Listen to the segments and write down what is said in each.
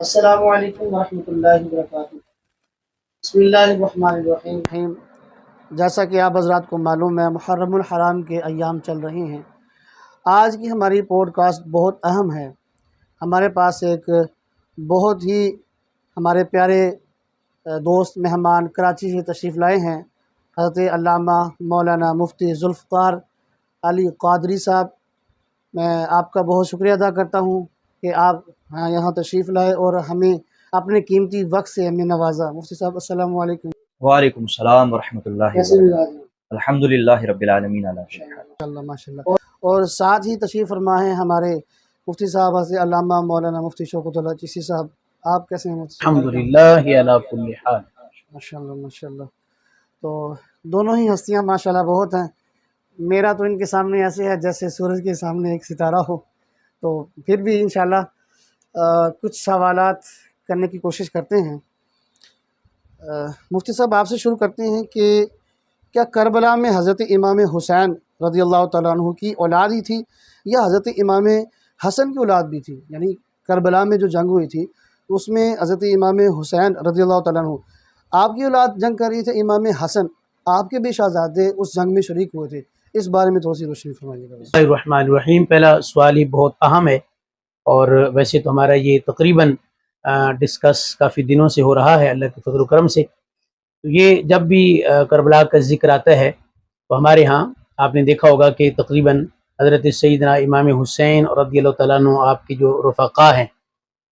السلام علیکم ورحمۃ اللہ وبرکاتہ۔ بسم اللہ الرحمن الرحیم۔ جیسا کہ آپ حضرات کو معلوم ہے، محرم الحرام کے ایام چل رہے ہیں۔ آج کی ہماری پوڈ کاسٹ بہت اہم ہے۔ ہمارے پاس ایک بہت ہی ہمارے پیارے دوست مہمان کراچی سے تشریف لائے ہیں، حضرت علامہ مولانا مفتی ذوالفقار علی قادری صاحب۔ میں آپ کا بہت شکریہ ادا کرتا ہوں کہ آپ یہاں تشریف لائے اور ہمیں اپنے قیمتی وقت سے ہمیں نوازا۔ مفتی صاحب السلام علیکم۔ وعلیکم السلام ورحمۃ اللہ وبرکاتہ۔ الحمدللہ رب العالمین علی کل حال۔ ماشاءاللہ ماشاءاللہ۔ اور ساتھ ہی تشریف فرما ہے ہمارے مفتی صاحب حضرت علامہ مولانا مفتی شوکت اللہ چشتی صاحب۔ آپ کیسے ہیں مفتی صاحب؟ الحمدللہ علی کل حال۔ ماشاءاللہ ماشاءاللہ۔ تو دونوں ہی ہستیاں ماشاءاللہ بہت ہیں۔ میرا تو ان کے سامنے ایسے ہے جیسے سورج کے سامنے ایک ستارہ ہو۔ تو پھر بھی انشاءاللہ کچھ سوالات کرنے کی کوشش کرتے ہیں۔ مفتی صاحب آپ سے شروع کرتے ہیں کہ کیا کربلا میں حضرت امام حسین رضی اللہ تعالیٰ عنہ کی اولاد ہی تھی یا حضرت امام حسن کی اولاد بھی تھی؟ یعنی کربلا میں جو جنگ ہوئی تھی اس میں حضرت امام حسین رضی اللہ تعالیٰ عنہ آپ کی اولاد جنگ کر رہی تھے، امام حسن آپ کے بھی شہزادے اس جنگ میں شریک ہوئے تھے، اس بارے میں تھوڑی سی روشنی فرمائیے گا۔ بسم اللہ الرحمن الرحیم۔ پہلا سوال ہی بہت اہم ہے، اور ویسے تو ہمارا یہ تقریباً ڈسکس کافی دنوں سے ہو رہا ہے اللہ کے فضل و کرم سے۔ تو یہ جب بھی کربلا کا ذکر آتا ہے تو ہمارے ہاں آپ نے دیکھا ہوگا کہ تقریباً حضرت سیدنا امام حسین رضی اللہ تعالیٰ عنہ آپ کی جو رفقا ہیں،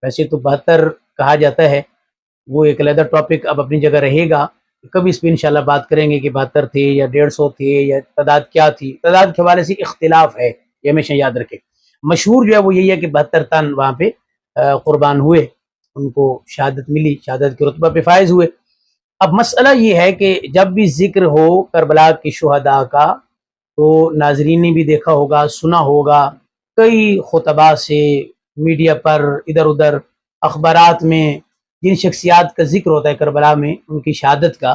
ویسے تو 72 کہا جاتا ہے، وہ ایک علیحدہ ٹاپک اب اپنی جگہ رہے گا، کبھی اس پہ انشاءاللہ بات کریں گے کہ 72 تھے یا 150 تھے یا تعداد کیا تھی۔ تعداد کے حوالے سے اختلاف ہے، یہ ہمیشہ یاد رکھیں۔ مشہور جو ہے وہ یہی ہے کہ 72 تن وہاں پہ قربان ہوئے، ان کو شہادت ملی، شہادت کے رتبہ پہ فائز ہوئے۔ اب مسئلہ یہ ہے کہ جب بھی ذکر ہو کربلا کے شہداء کا تو ناظرین نے بھی دیکھا ہوگا، سنا ہوگا، کئی خطبہ سے، میڈیا پر، ادھر ادھر اخبارات میں جن شخصیات کا ذکر ہوتا ہے کربلا میں ان کی شہادت کا،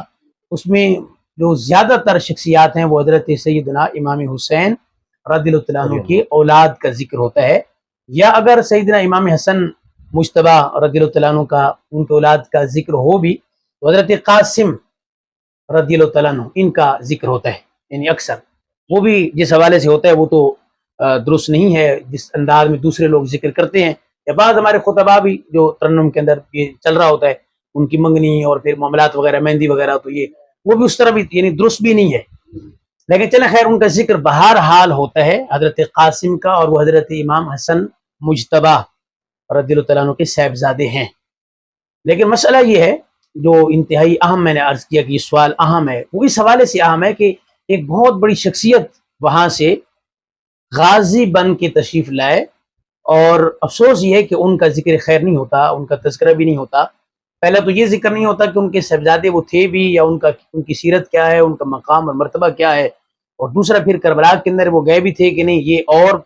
اس میں جو زیادہ تر شخصیات ہیں وہ حضرت سیدنا امام حسین رضی اللہ عنہ کی اولاد کا ذکر ہوتا ہے، یا اگر سیدنا امام حسن مجتبیٰ رضی اللہ عنہ کا ان کے اولاد کا ذکر ہو بھی تو حضرت قاسم رضی اللہ عنہ ان کا ذکر ہوتا ہے، یعنی اکثر وہ بھی جس حوالے سے ہوتا ہے وہ تو درست نہیں ہے، جس انداز میں دوسرے لوگ ذکر کرتے ہیں، یا بعض ہمارے خطبہ بھی جو ترنم کے اندر یہ چل رہا ہوتا ہے ان کی منگنی اور پھر معاملات وغیرہ، مہندی وغیرہ، تو یہ وہ بھی اس طرح بھی یعنی درست بھی نہیں ہے، لیکن چلیں خیر ان کا ذکر بہرحال ہوتا ہے حضرت قاسم کا، اور وہ حضرت امام حسن مجتبیٰ رضی اللہ عنہ کے صاحبزادے ہیں۔ لیکن مسئلہ یہ ہے جو انتہائی اہم، میں نے عرض کیا کہ یہ سوال اہم ہے، وہ اس حوالے سے اہم ہے کہ ایک بہت بڑی شخصیت وہاں سے غازی بن کے تشریف لائے، اور افسوس یہ ہے کہ ان کا ذکر خیر نہیں ہوتا، ان کا تذکرہ بھی نہیں ہوتا۔ پہلا تو یہ ذکر نہیں ہوتا کہ ان کے صاحبزادے وہ تھے بھی، یا ان کی سیرت کیا ہے، ان کا مقام اور مرتبہ کیا ہے، اور دوسرا پھر کربلا کے اندر وہ گئے بھی تھے کہ نہیں، یہ اور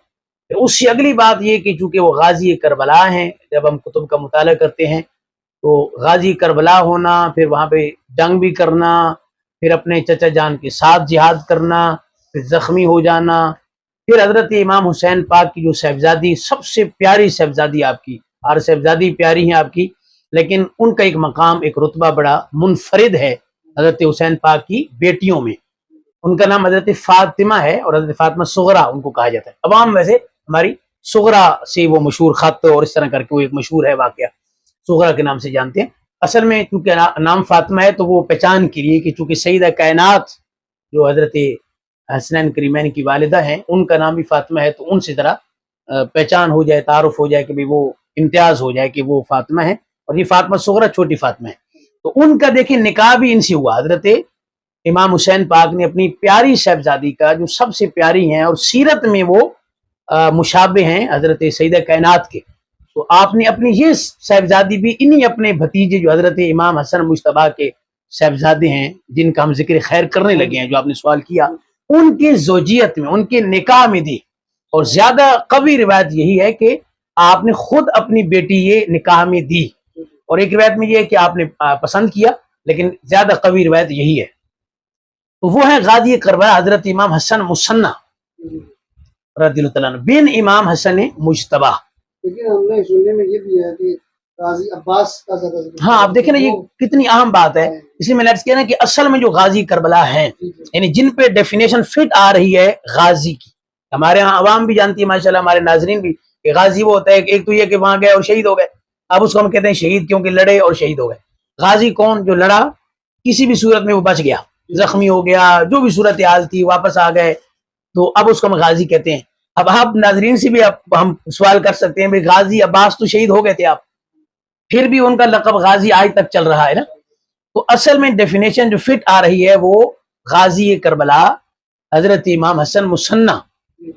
اس سے اگلی بات یہ کہ چونکہ وہ غازی کربلا ہیں، جب ہم کتب کا مطالعہ کرتے ہیں تو غازی کربلا ہونا، پھر وہاں پہ جنگ بھی کرنا، پھر اپنے چچا جان کے ساتھ جہاد کرنا، پھر زخمی ہو جانا، پھر حضرت امام حسین پاک کی جو صاحبزادی، سب سے پیاری صاحبزادی آپ کی، ہر صاحبزادی پیاری ہیں آپ کی، لیکن ان کا ایک مقام، ایک رتبہ بڑا منفرد ہے حضرت حسین پاک کی بیٹیوں میں۔ ان کا نام حضرت فاطمہ ہے، اور حضرت فاطمہ صغرا ان کو کہا جاتا ہے۔ عوام ویسے ہماری صغرا سے وہ مشہور خط اور اس طرح کر کے وہ ایک مشہور ہے واقعہ، صغرا کے نام سے جانتے ہیں۔ اصل میں چونکہ نام فاطمہ ہے تو وہ پہچان کے لیے کہ چونکہ سیدہ کائنات جو حضرت حسنین کریمین کی والدہ ہیں ان کا نام بھی فاطمہ ہے، تو ان سے ذرا پہچان ہو جائے، تعارف ہو جائے کہ وہ امتیاز ہو جائے کہ وہ فاطمہ ہے، اور یہ فاطمہ صغرا چھوٹی فاطمہ ہے۔ تو ان کا دیکھیں نکاح بھی ان سے ہوا، حضرت امام حسین پاک نے اپنی پیاری صاحبزادی کا جو سب سے پیاری ہیں اور سیرت میں وہ مشابہ ہیں حضرت سیدہ کائنات کے، تو آپ نے اپنی یہ صاحبزادی بھی انہی اپنے بھتیجے جو حضرت امام حسن مجتبیٰ کے صاحبزادے ہیں جن کا ہم ذکر خیر کرنے لگے ہیں، جو آپ نے سوال کیا، ان کی زوجیت میں، ان کے نکاح میں دی، اور زیادہ قوی روایت یہی ہے کہ آپ نے خود اپنی بیٹی یہ نکاح میں دی، اور ایک روایت میں یہ ہے کہ آپ نے پسند کیا، لیکن زیادہ قوی روایت یہی ہے۔ تو وہ ہے غازی کربلا حضرت امام حسن مصنع رضی اللہ عنہ بن امام حسن مجتبیٰ۔ لیکن ہم نے سننے میں یہ بھی ہے کہ غازی عباس کا زیادہ ذکر. ہاں آپ دیکھیں نا یہ کتنی اہم بات ہے. اسی میں لیٹس کہنا نا کہ اصل میں جو غازی کربلا ہیں یعنی جن پہ ڈیفینیشن فٹ آ رہی ہے غازی کی، ہمارے ہاں عوام بھی جانتی ہے ماشاءاللہ، ہمارے ناظرین بھی، کہ غازی وہ ہوتا ہے ایک تو یہ کہ وہاں گئے اور شہید ہو گئے. اب اس کو ہم کہتے ہیں شہید کیونکہ لڑے اور شہید ہو گئے. غازی کون؟ جو لڑا کسی بھی صورت میں وہ بچ گیا، زخمی ہو گیا، جو بھی صورت حال تھی واپس آ گئے، تو اب اس کو ہم غازی کہتے ہیں. اب آپ ناظرین سے بھی ہم سوال کر سکتے ہیں، غازی عباس تو شہید ہو گئے تھے آپ، پھر بھی ان کا لقب غازی آج تک چل رہا ہے نا. تو اصل میں ڈیفینیشن جو فٹ آ رہی ہے وہ غازی کربلا حضرت امام حسن مصنع.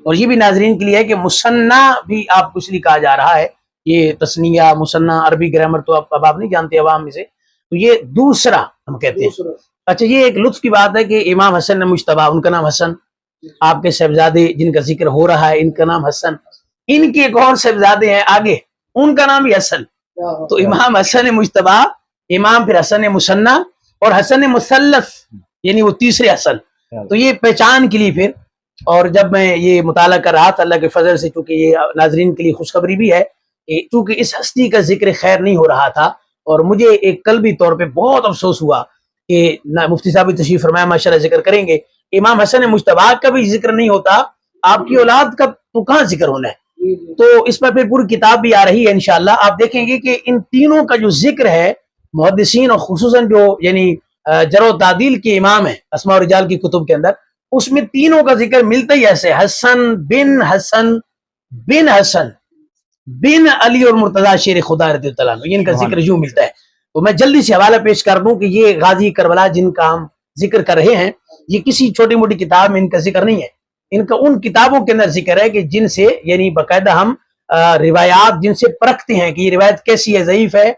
اور یہ بھی ناظرین کے لیے ہے کہ مصنع بھی آپ کو اس لیے کہا جا رہا ہے، یہ تسنیہ مصنع عربی گرامر تو اب آپ نہیں جانتے عوام میں سے، تو یہ دوسرا ہم کہتے ہیں. اچھا یہ ایک لطف کی بات ہے کہ امام حسن مجتبیٰ، ان کا نام حسن، آپ کے صاحبزادے جن کا ذکر ہو رہا ہے ان کا نام حسن، ان کے ایک اور صاحبزادے ہیں آگے ان کا نام بھی حسن. تو امام حسن مجتبیٰ، امام پھر حسن مصنع اور حسن مثلث یعنی وہ تیسرے حسن. تو یہ پہچان کے لیے پھر، اور جب میں یہ مطالعہ کر رہا تھا اللہ کے فضل سے، چونکہ یہ ناظرین کے لیے خوشخبری بھی ہے کہ چونکہ اس ہستی کا ذکر خیر نہیں ہو رہا تھا، اور مجھے ایک قلبی طور پہ بہت افسوس ہوا کہ مفتی صاحب بھی تشریف فرمایا ماشاءاللہ ذکر کریں گے، امام حسن مجتبیٰ کا بھی ذکر نہیں ہوتا، آپ کی اولاد کا تو کہاں ذکر ہونا ہے. تو اس پر پھر پوری کتاب بھی آ رہی ہے انشاءاللہ. آپ دیکھیں گے کہ ان تینوں کا جو ذکر ہے محدثین اور خصوصاً جو یعنی جرح و تعدیل کے امام ہیں اسماء و رجال کی کتب کے اندر، اس میں تینوں کا ذکر ملتا ہی ایسے حسن بن حسن بن حسن بن علی اور مرتضیٰ شیر خدا رضی اللہ عنہ، ان کا ذکر یوں ملتا ہے. تو میں جلدی سے حوالہ پیش کر دوں کہ یہ غازی کربلا جن کا ہم ذکر کر رہے ہیں یہ کسی چھوٹی موٹی کتاب میں ان کا ذکر نہیں ہے، ان کا ان کتابوں کے اندر ذکر ہے کہ جن سے یعنی باقاعدہ ہم روایات جن سے پرکھتے ہیں کہ یہ روایت کیسی ہے، ضعیف ہے،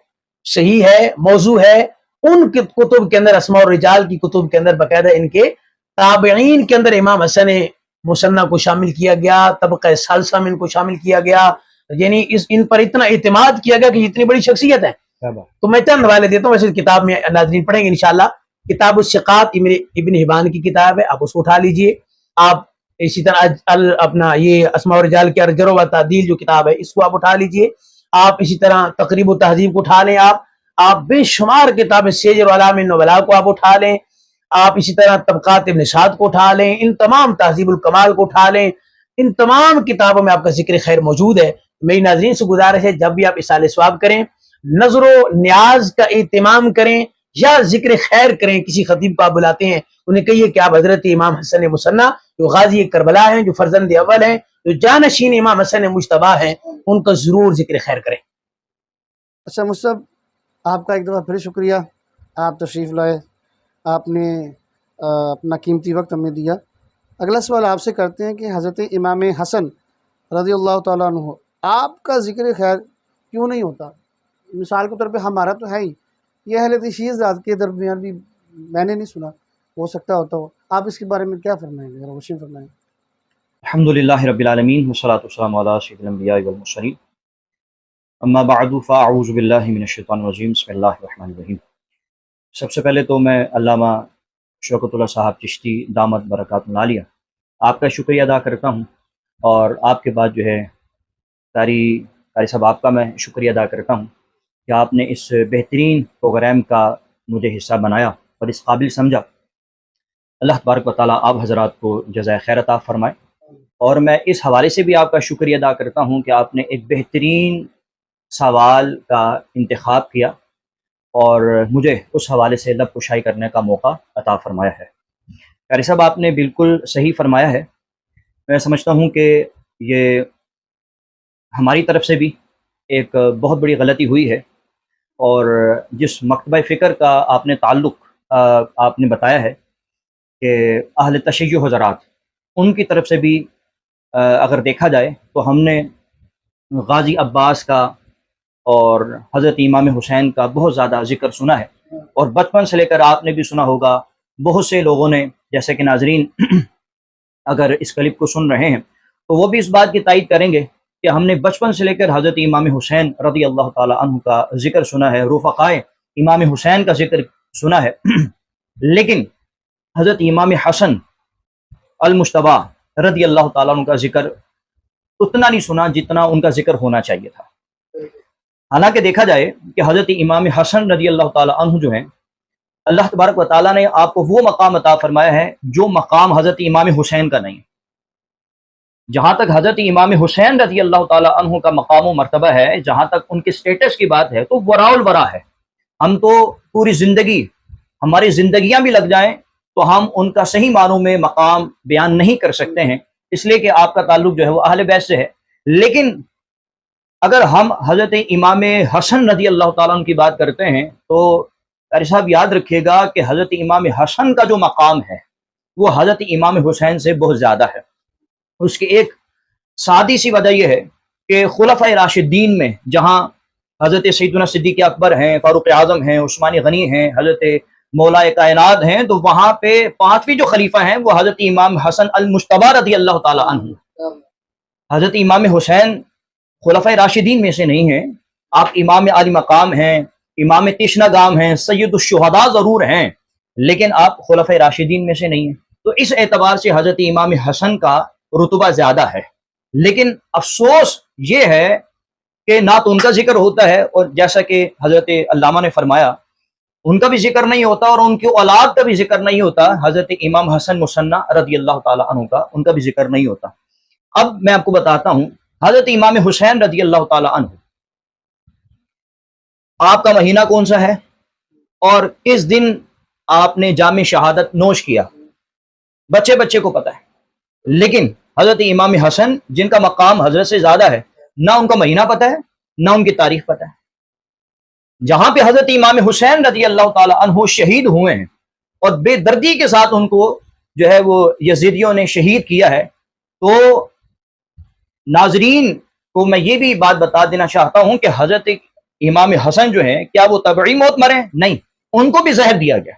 صحیح ہے، موضوع ہے. ان کتب کے اندر اسماء الرجال کی کتب کے اندر باقاعدہ ان کے تابعین کے اندر امام حسن مصنع کو شامل کیا گیا، طبقہ ثالثہ میں ان کو شامل کیا گیا، یعنی ان پر اتنا اعتماد کیا گیا کہ یہ اتنی بڑی شخصیت ہے. تو میں چند حوالے دیتا ہوں، ویسے کتاب میں ناظرین پڑھیں گے انشاءاللہ. کتاب الثقات ابن حبان کی کتاب ہے، آپ اس کو اٹھا لیجئے. آپ اسی طرح اپنا یہ اسماء الرجال کے جرح و تعدیل جو کتاب ہے اس کو آپ اٹھا لیجئے. آپ اسی طرح تقریب و تہذیب کو اٹھا لیں، آپ بے شمار کتاب سیر اعلام النبلاء کو آپ اٹھا لیں، آپ اسی طرح طبقات ابن سعد کو اٹھا لیں، ان تمام تہذیب الکمال کو اٹھا لیں، ان تمام کتابوں میں آپ کا ذکر خیر موجود ہے. میری ناظرین سے گزارش ہے جب بھی آپ اصالہ ثواب کریں، نظر و نیاز کا اہتمام کریں یا ذکر خیر کریں، کسی خطیب کو آپ بلاتے ہیں انہیں کہیے کہ آپ حضرت امام حسن مصنع جو غازی کربلا ہیں، جو فرزند اول ہیں، جو جانشین امام حسن مجتبیٰ ہیں، ان کا ضرور ذکر خیر کریں. اچھا مصعب، آپ کا ایک دفعہ پھر شکریہ، آپ تشریف لائے، آپ نے اپنا قیمتی وقت ہمیں دیا. اگلا سوال آپ سے کرتے ہیں کہ حضرت امام حسن رضی اللہ تعالیٰ عنہ آپ کا ذکر خیر کیوں نہیں ہوتا؟ مثال کے طور پہ ہمارا تو ہے ہی، یہ اہل تشیع ذات کے درمیان بھی میں نے نہیں سنا، ہو سکتا ہوتا ہو. آپ اس کے بارے میں کیا فرمائیں گے، روشن فرمائیں. الحمدللہ رب العالمین والصلاۃ والسلام علی اشرف الانبیاء والمرسلین، اما بعد فاعوذ باللہ من الشیطان الرجیم، بسم اللہ الرحمن الرحیم. سب سے پہلے تو میں علامہ شوکت اللہ صاحب چشتی دامت برکات العالیہ آپ کا شکریہ ادا کرتا ہوں، اور آپ کے بعد جو ہے قاری صاحب آپ کا میں شکریہ ادا کرتا ہوں کہ آپ نے اس بہترین پروگرام کا مجھے حصہ بنایا اور اس قابل سمجھا. اللہ تبارک و تعالیٰ آپ حضرات کو جزائے خیر عطا فرمائے. اور میں اس حوالے سے بھی آپ کا شکریہ ادا کرتا ہوں کہ آپ نے ایک بہترین سوال کا انتخاب کیا اور مجھے اس حوالے سے لب کشائی کرنے کا موقع عطا فرمایا ہے. قاری صاحب آپ نے بالکل صحیح فرمایا ہے. میں سمجھتا ہوں کہ یہ ہماری طرف سے بھی ایک بہت بڑی غلطی ہوئی ہے، اور جس مکتبہ فکر کا آپ نے تعلق آپ نے بتایا ہے کہ اہل تشیع حضرات، ان کی طرف سے بھی اگر دیکھا جائے تو ہم نے غازی عباس کا اور حضرت امام حسین کا بہت زیادہ ذکر سنا ہے، اور بچپن سے لے کر آپ نے بھی سنا ہوگا، بہت سے لوگوں نے، جیسے کہ ناظرین اگر اس کلپ کو سن رہے ہیں تو وہ بھی اس بات کی تائید کریں گے کہ ہم نے بچپن سے لے کر حضرت امام حسین رضی اللہ تعالی عنہ کا ذکر سنا ہے، رفقائے امام حسین کا ذکر سنا ہے، لیکن حضرت امام حسن المجتبیٰ رضی اللہ تعالیٰ عنہ کا ذکر اتنا نہیں سنا جتنا ان کا ذکر ہونا چاہیے تھا. حالانکہ دیکھا جائے کہ حضرت امام حسن رضی اللہ تعالیٰ عنہ جو ہیں، اللہ تبارک و تعالیٰ نے آپ کو وہ مقام عطا فرمایا ہے جو مقام حضرت امام حسین کا نہیں ہے۔ جہاں تک حضرت امام حسین رضی اللہ تعالیٰ عنہ کا مقام و مرتبہ ہے، جہاں تک ان کے سٹیٹس کی بات ہے، تو وراء الورا ہے۔ ہم تو پوری زندگی، ہماری زندگیاں بھی لگ جائیں تو ہم ان کا صحیح معنوں میں مقام بیان نہیں کر سکتے ہیں، اس لیے کہ آپ کا تعلق جو ہے وہ اہل بیت سے ہے۔ لیکن اگر ہم حضرت امام حسن رضی اللہ تعالیٰ عنہ کی بات کرتے ہیں تو قاری صاحب یاد رکھیے گا کہ حضرت امام حسن کا جو مقام ہے وہ حضرت امام حسین سے بہت زیادہ ہے۔ اس کی ایک سادی سی وجہ یہ ہے کہ خلفائے راشدین میں جہاں حضرت سیدنا صدیق اکبر ہیں، فاروق اعظم ہیں، عثمان غنی ہیں، حضرت مولا کائنات ہیں، تو وہاں پہ پانچویں جو خلیفہ ہیں وہ حضرت امام حسن المجتبی رضی اللہ تعالیٰ عنہ۔ حضرت امام حسین خلفائے راشدین میں سے نہیں ہیں، آپ امام عالی مقام ہیں، امام تشنہ گام ہیں، سید الشہداء ضرور ہیں، لیکن آپ خلفائے راشدین میں سے نہیں ہیں۔ تو اس اعتبار سے حضرت امام حسن کا رتبہ زیادہ ہے، لیکن افسوس یہ ہے کہ نہ تو ان کا ذکر ہوتا ہے، اور جیسا کہ حضرت علامہ نے فرمایا ان کا بھی ذکر نہیں ہوتا، اور ان کی اولاد کا بھی ذکر نہیں ہوتا۔ حضرت امام حسن مثنی رضی اللہ تعالیٰ عنہ کا، ان کا بھی ذکر نہیں ہوتا۔ اب میں آپ کو بتاتا ہوں حضرت امام حسین رضی اللہ تعالیٰ عنہ، آپ کا مہینہ کون سا ہے اور کس دن آپ نے جام شہادت نوش کیا، بچے بچے کو پتہ ہے، لیکن حضرت امام حسن جن کا مقام حضرت سے زیادہ ہے، نہ ان کا مہینہ پتہ ہے نہ ان کی تاریخ پتہ ہے۔ جہاں پہ حضرت امام حسین رضی اللہ تعالیٰ عنہ شہید ہوئے ہیں اور بے دردی کے ساتھ ان کو جو ہے وہ یزیدیوں نے شہید کیا ہے، تو ناظرین کو میں یہ بھی بات بتا دینا چاہتا ہوں کہ حضرت امام حسن جو ہیں کیا وہ طبعی موت مرے؟ نہیں، ان کو بھی زہر دیا گیا۔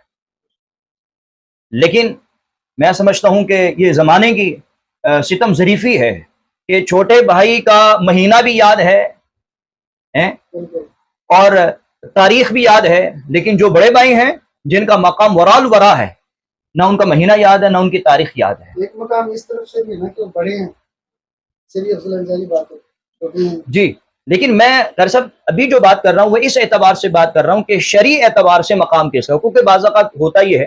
لیکن میں سمجھتا ہوں کہ یہ زمانے کی ستم ظریفی ہے کہ چھوٹے بھائی کا مہینہ بھی یاد ہے اور تاریخ بھی یاد ہے، لیکن جو بڑے بھائی ہیں جن کا مقام وراء الورا ہے، نہ ان کا مہینہ یاد ہے نہ ان کی تاریخ یاد ہے۔ ایک مقام اس طرف سے بھی نا کہ وہ بڑے ہیں، سری افضل انصاری بات ہے جی، لیکن میں دراصل ابھی جو بات کر رہا ہوں وہ اس اعتبار سے بات کر رہا ہوں کہ شرعی اعتبار سے مقام کیسا ہے، کیونکہ بعض اوقات ہوتا یہ ہے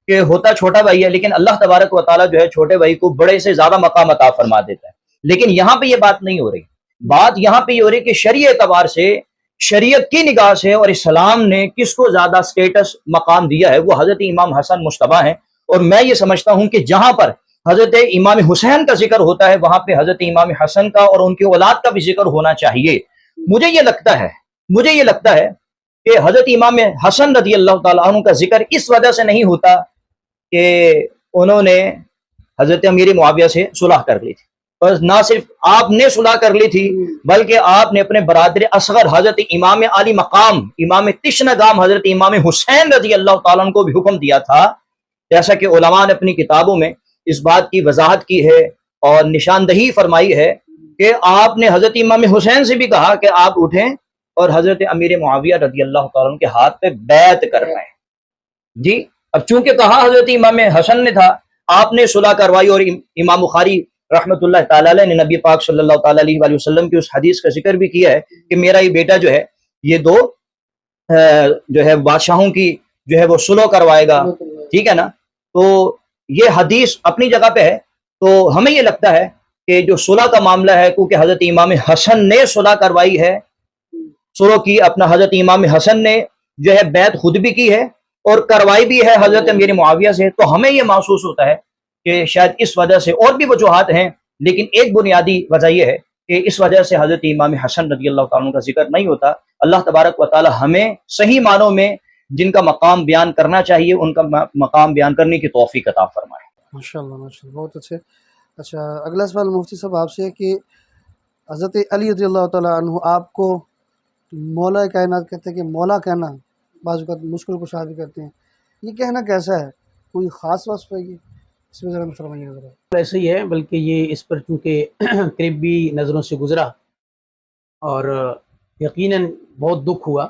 کہ ہوتا چھوٹا بھائی ہے، لیکن اللہ تبارک و تعالیٰ جو ہے چھوٹے بھائی کو بڑے سے زیادہ مقام عطا فرما دیتا ہے۔ لیکن یہاں پہ یہ بات نہیں ہو رہی، بات یہاں پہ یہ ہو رہی کہ شرعی اعتبار سے، شریعت کی نگاہ سے اور اسلام نے کس کو زیادہ سٹیٹس مقام دیا ہے، وہ حضرت امام حسن مجتبی ہیں۔ اور میں یہ سمجھتا ہوں کہ جہاں پر حضرت امام حسین کا ذکر ہوتا ہے وہاں پہ حضرت امام حسن کا اور ان کی اولاد کا بھی ذکر ہونا چاہیے۔ مجھے یہ لگتا ہے کہ حضرت امام حسن رضی اللہ تعالیٰ عنہ کا ذکر اس وجہ سے نہیں ہوتا کہ انہوں نے حضرت امیر معاویہ سے صلح کر لی تھی، اور نہ صرف آپ نے صلح کر لی تھی بلکہ آپ نے اپنے برادر اصغر حضرت امام علی مقام، امام تشنہ گام حضرت امام حسین رضی اللہ تعالیٰ عنہ کو بھی حکم دیا تھا، جیسا کہ علماء نے اپنی کتابوں میں اس بات کی وضاحت کی ہے اور نشاندہی فرمائی ہے کہ آپ نے حضرت امام حسین سے بھی کہا کہ آپ اٹھیں اور حضرت امیر معاویہ رضی اللہ تعالیٰ عنہ کے ہاتھ پہ بیعت کر رہے ہیں۔ جی، اب چونکہ کہا حضرت امام حسن نے تھا، آپ نے صلح کروائی، اور امام بخاری رحمۃ اللہ تعالی علیہ نے نبی پاک صلی اللہ تعالی علیہ وآلہ وسلم کی اس حدیث کا ذکر بھی کیا ہے کہ میرا یہ بیٹا جو ہے یہ دو جو ہے بادشاہوں کی جو ہے وہ صلح کروائے گا، ٹھیک ہے نا۔ تو یہ حدیث اپنی جگہ پہ ہے، تو ہمیں یہ لگتا ہے کہ جو صلح کا معاملہ ہے، کیونکہ حضرت امام حسن نے صلح کروائی ہے، صلح کی اپنا حضرت امام حسن نے جو ہے بیعت خود بھی کی ہے اور کروائی بھی ہے حضرت امیر معاویہ سے، تو ہمیں یہ محسوس ہوتا ہے کہ شاید اس وجہ سے، اور بھی وجوہات ہیں لیکن ایک بنیادی وجہ یہ ہے کہ اس وجہ سے حضرت امام حسن رضی اللہ تعالیٰ کا ذکر نہیں ہوتا۔ اللہ تبارک و تعالی ہمیں صحیح معنوں میں جن کا مقام بیان کرنا چاہیے ان کا مقام بیان کرنے کی توفیق عطا فرمائے۔ ماشاءاللہ ماشاءاللہ، بہت اچھے۔ اچھا، اگلا سوال مفتی صاحب آپ سے ہے کہ حضرت علی رضی اللہ تعالیٰ عنہ آپ کو مولا کائنات کہتے ہیں کہ مولا کہنا بعض اوقات مشکل کشا بھی کرتے ہیں، یہ کہنا کیسا ہے؟ کوئی خاص وصف ہے یہ؟ اس میں ذرا فرمائیے ذرا۔ ایسے ہی ہے، بلکہ یہ اس پر چونکہ قریبی نظروں سے گزرا اور یقیناً بہت دکھ ہوا۔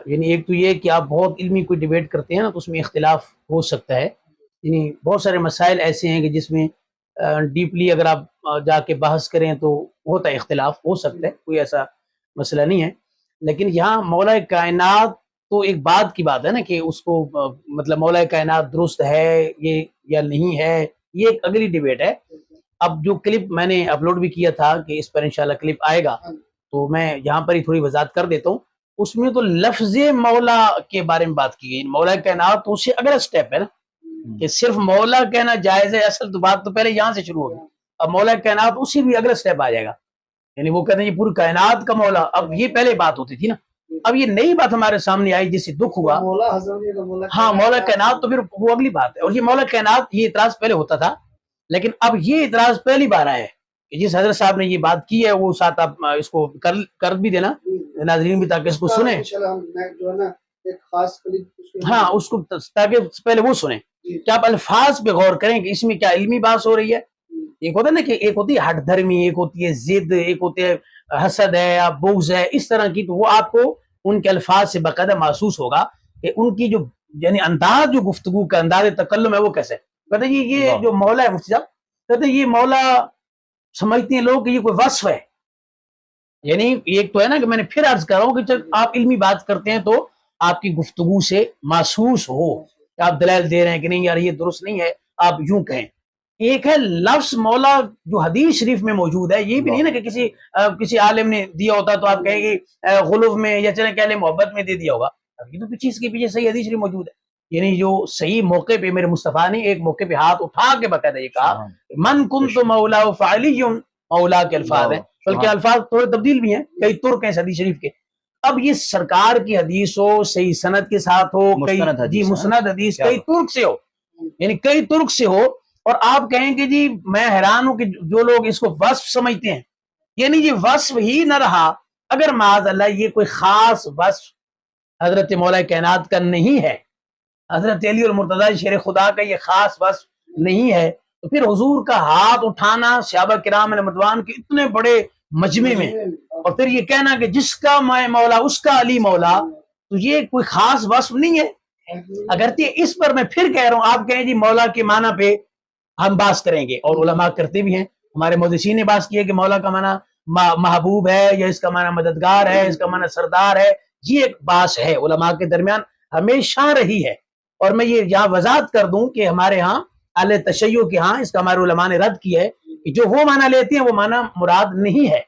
یعنی ایک تو یہ کہ آپ بہت علمی کوئی ڈیبیٹ کرتے ہیں نا تو اس میں اختلاف ہو سکتا ہے، یعنی بہت سارے مسائل ایسے ہیں کہ جس میں ڈیپلی اگر آپ جا کے بحث کریں تو ہوتا ہے، اختلاف ہو سکتا ہے، کوئی ایسا مسئلہ نہیں ہے۔ لیکن یہاں مولا کائنات تو ایک بات کی بات ہے نا کہ اس کو مطلب مولا کائنات درست ہے یہ یا نہیں ہے، یہ ایک اگلی ڈیبیٹ ہے۔ اب جو کلپ میں نے اپلوڈ بھی کیا تھا کہ اس پر انشاءاللہ کلپ آئے گا، تو میں یہاں پر ہی تھوڑی وضاحت کر دیتا ہوں۔ اس میں تو لفظ مولا کے بارے میں بات کی گئی، مولا کائنات تو اس سے اگلا سٹیپ ہے نا کہ صرف مولا کہنا جائز ہے، اصل تو بات تو پہلے یہاں سے شروع ہوگی، اب مولا کائنات اسی بھی اگلا سٹیپ آ جائے گا، یعنی وہ کہتے ہیں یہ پوری کائنات کا مولا، اب یہ پہلے بات ہوتی تھی نا، اب یہ نئی بات ہمارے سامنے آئی جس سے دکھ ہوا۔ ہاں مولا کائنات تو پھر وہ اگلی بات ہے، اور یہ مولا کائنات یہ اعتراض پہلے ہوتا تھا، لیکن اب یہ اعتراض پہلی بار آیا ہے کہ جس حضرت صاحب نے یہ بات کی ہے وہ ساتھ آپ اس کو کر بھی دینا ناظرین بھی تاکہ اس کو سنیں، ہاں اس کو تاکہ پہلے وہ سنیں کہ آپ الفاظ پہ غور کریں کہ اس میں کیا علمی بات ہو رہی ہے۔ ایک ہوتا ہے نا کہ ایک ہوتی ہے ہٹ دھرمی، ایک ہوتی ہے ضد، ایک ہوتی ہے حسد ہے یا بغض ہے، اس طرح کی، تو وہ آپ کو ان کے الفاظ سے باقاعدہ محسوس ہوگا کہ ان کی جو یعنی انداز، جو گفتگو کا انداز تکلم ہے وہ کیسے، کہتے ہیں یہ جو مولا ہے مفتی صاحب، کہتے ہیں یہ مولا سمجھتے ہیں لوگ کہ یہ کوئی وصف ہے، یعنی ایک تو ہے نا کہ میں نے پھر عرض کر رہا ہوں کہ جب آپ علمی بات کرتے ہیں تو آپ کی گفتگو سے محسوس ہو کہ آپ دلائل دے رہے ہیں کہ نہیں یار یہ درست نہیں ہے، آپ یوں کہیں۔ ایک ہے لفظ مولا جو حدیث شریف میں موجود ہے، یہ بھی نہیں نا کہ کسی عالم نے دیا ہوتا تو آپ کہیں گے غلو میں یا چلیں کہہ لیں محبت میں دے دیا ہوگا، اب یہ تو پیچھے اس کے پیچھے صحیح حدیث شریف موجود ہے، یعنی جو صحیح موقع پہ میرے مصطفیٰ نے ایک موقع پہ ہاتھ اٹھا کے باقاعدہ یہ کہا من کنت مولا فعلی مولا کے الفاظ ہیں، بلکہ الفاظ تھوڑے تبدیل بھی ہیں، کئی ترک ہیں حدیث شریف کے۔ اب یہ سرکار کی حدیث ہو، صحیح سند کے ساتھ ہو، کئی جی مسند حدیث کئی ترک سے ہو، یعنی کئی ترک سے ہو، اور آپ کہیں کہ جی میں حیران ہوں کہ جو لوگ اس کو وصف سمجھتے ہیں، یعنی یہ وصف ہی نہ رہا، اگر معاذ اللہ یہ کوئی خاص وصف حضرت مولا کائنات کا نہیں ہے، حضرت علی اور مرتضی شیر خدا کا یہ خاص وصف نہیں ہے، تو پھر حضور کا ہاتھ اٹھانا صحابہ کرام رضوان کے اتنے بڑے مجمع میں، اور پھر یہ کہنا کہ جس کا میں مولا اس کا علی مولا، تو یہ کوئی خاص وصف نہیں ہے۔ اگرچہ اس پر میں پھر کہہ رہا ہوں، آپ کہیں جی مولا کے معنی پہ ہم بات کریں گے، اور علماء کرتے بھی ہیں، ہمارے محدثین نے بات کی ہے کہ مولا کا معنی محبوب ہے، یا اس کا معنی مددگار ہے، اس کا معنی سردار ہے، یہ ایک بات ہے علماء کے درمیان ہمیشہ رہی ہے، اور میں یہ یہاں وضاحت کر دوں کہ ہمارے ہاں اہل تشیع کے ہاں اس کا ہمارے علماء نے رد کیا ہے کہ جو وہ معنی لیتے ہیں وہ معنی مراد نہیں ہے،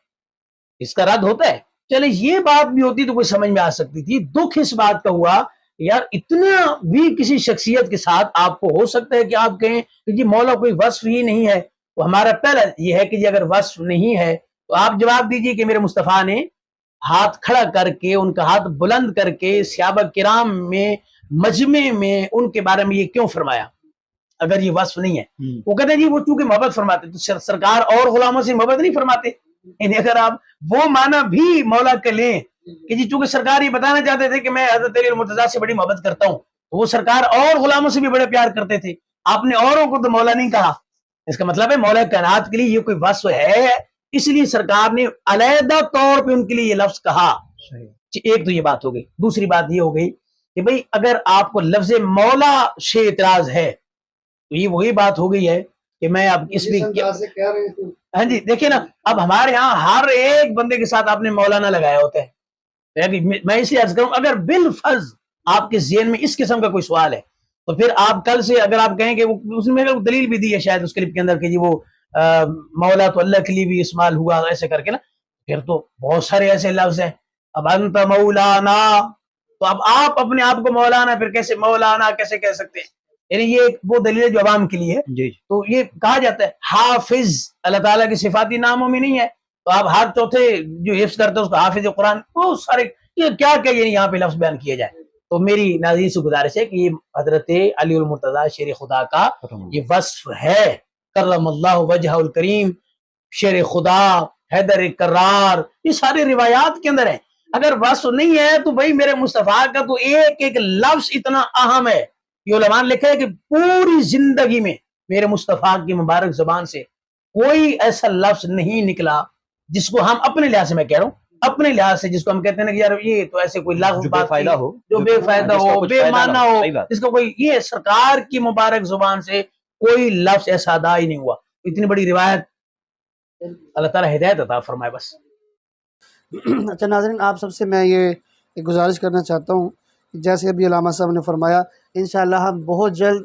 اس کا رد ہوتا ہے۔ چلے یہ بات بھی ہوتی تو کوئی سمجھ میں آ سکتی تھی، دکھ اس بات کا ہوا یار اتنا بھی کسی شخصیت کے ساتھ آپ کو ہو سکتا ہے کہ آپ کہیں کہ جی مولا کوئی وصف ہی نہیں ہے، تو ہمارا پہلا یہ ہے کہ جی اگر وصف نہیں ہے تو آپ جواب دیجئے کہ میرے مصطفیٰ نے ہاتھ کھڑا کر کے، ان کا ہاتھ بلند کر کے صحابہ کرام میں مجمع میں ان کے بارے میں یہ کیوں فرمایا اگر یہ وصف نہیں ہے؟ وہ کہتے ہیں جی وہ چونکہ محبت فرماتے، تو سرکار اور غلاموں سے محبت نہیں فرماتے، یعنی اگر آپ وہ معنی بھی مولا کے لیں کہ جی چونکہ سرکار یہ بتانا چاہتے تھے کہ میں حضرت علی اور مرتضیٰ سے بڑی محبت کرتا ہوں، تو وہ سرکار اور غلاموں سے بھی بڑے پیار کرتے تھے، آپ نے اوروں کو تو مولا نہیں کہا، اس کا مطلب ہے مولا کائنات کے لیے یہ کوئی وصف ہے، اس لیے سرکار نے علیحدہ طور پہ ان کے لیے یہ لفظ کہا۔ ایک تو یہ بات ہو گئی، دوسری بات یہ ہو گئی کہ بھئی اگر آپ کو لفظ مولا سے اعتراض ہے تو یہ وہی بات ہو گئی ہے کہ میں اب اس لیے ہاں جی دیکھیں نا، اب ہمارے ہاں ہر ایک بندے کے ساتھ آپ نے مولانا لگایا ہوتا ہے، میں اس لیے عرض کروں اگر بالفرض آپ کے ذہن میں اس قسم کا کوئی سوال ہے تو پھر آپ کل سے اگر آپ کہیں کہ اس میں دلیل بھی دی ہے شاید اس کلپ کے اندر کہ جی وہ مولا تو اللہ کے لیے بھی استعمال ہوا ایسے کر کے نا، پھر تو بہت سارے ایسے لفظ ہیں، اب انت مولانا، تو اب آپ اپنے آپ کو مولانا پھر کیسے مولانا کیسے کہہ سکتے ہیں؟ یعنی یہ وہ دلیل ہے جو عوام کے لیے ہے، تو یہ کہا جاتا ہے حافظ اللہ تعالیٰ کی صفاتی ناموں میں نہیں ہے، تو آپ ہر چوتھے جو حفظ کرتے ہیں اس کو حافظ قرآن، بہت سارے یہ کیا یہاں پہ لفظ بیان کیا جائے، تو میری ناظرین سے گزارش ہے کہ یہ حضرت علی المرتضیٰ شیر خدا کا یہ وصف ہے، کرم اللہ وجہ الکریم، شیر خدا، حیدر کرار، یہ سارے روایات کے اندر ہیں، اگر وصف نہیں ہے تو بھائی میرے مصطفیٰ کا تو ایک ایک لفظ اتنا اہم ہے، یہ علماء نے لکھا ہے کہ پوری زندگی میں میرے مصطفیٰ کی مبارک زبان سے کوئی ایسا لفظ نہیں نکلا جس کو ہم اپنے لحاظ سے، میں کہہ رہا ہوں اپنے لحاظ سے، جس کو ہم کہتے ہیں کہ یار یہ تو ایسے کوئی لفظ جو بے فائدہ ہو، جو بے فائدہ ہو، بے معنی ہو، جس کو کوئی، یہ سرکار کی مبارک زبان سے کوئی لفظ ایسا ادا ہی نہیں ہوا، اتنی بڑی روایت، اللہ تعالیٰ ہدایت عطا فرمائے بس۔ اچھا ناظرین، آپ سب سے میں یہ گزارش کرنا چاہتا ہوں کہ جیسے ابھی علامہ صاحب نے فرمایا، انشاءاللہ ہم بہت جلد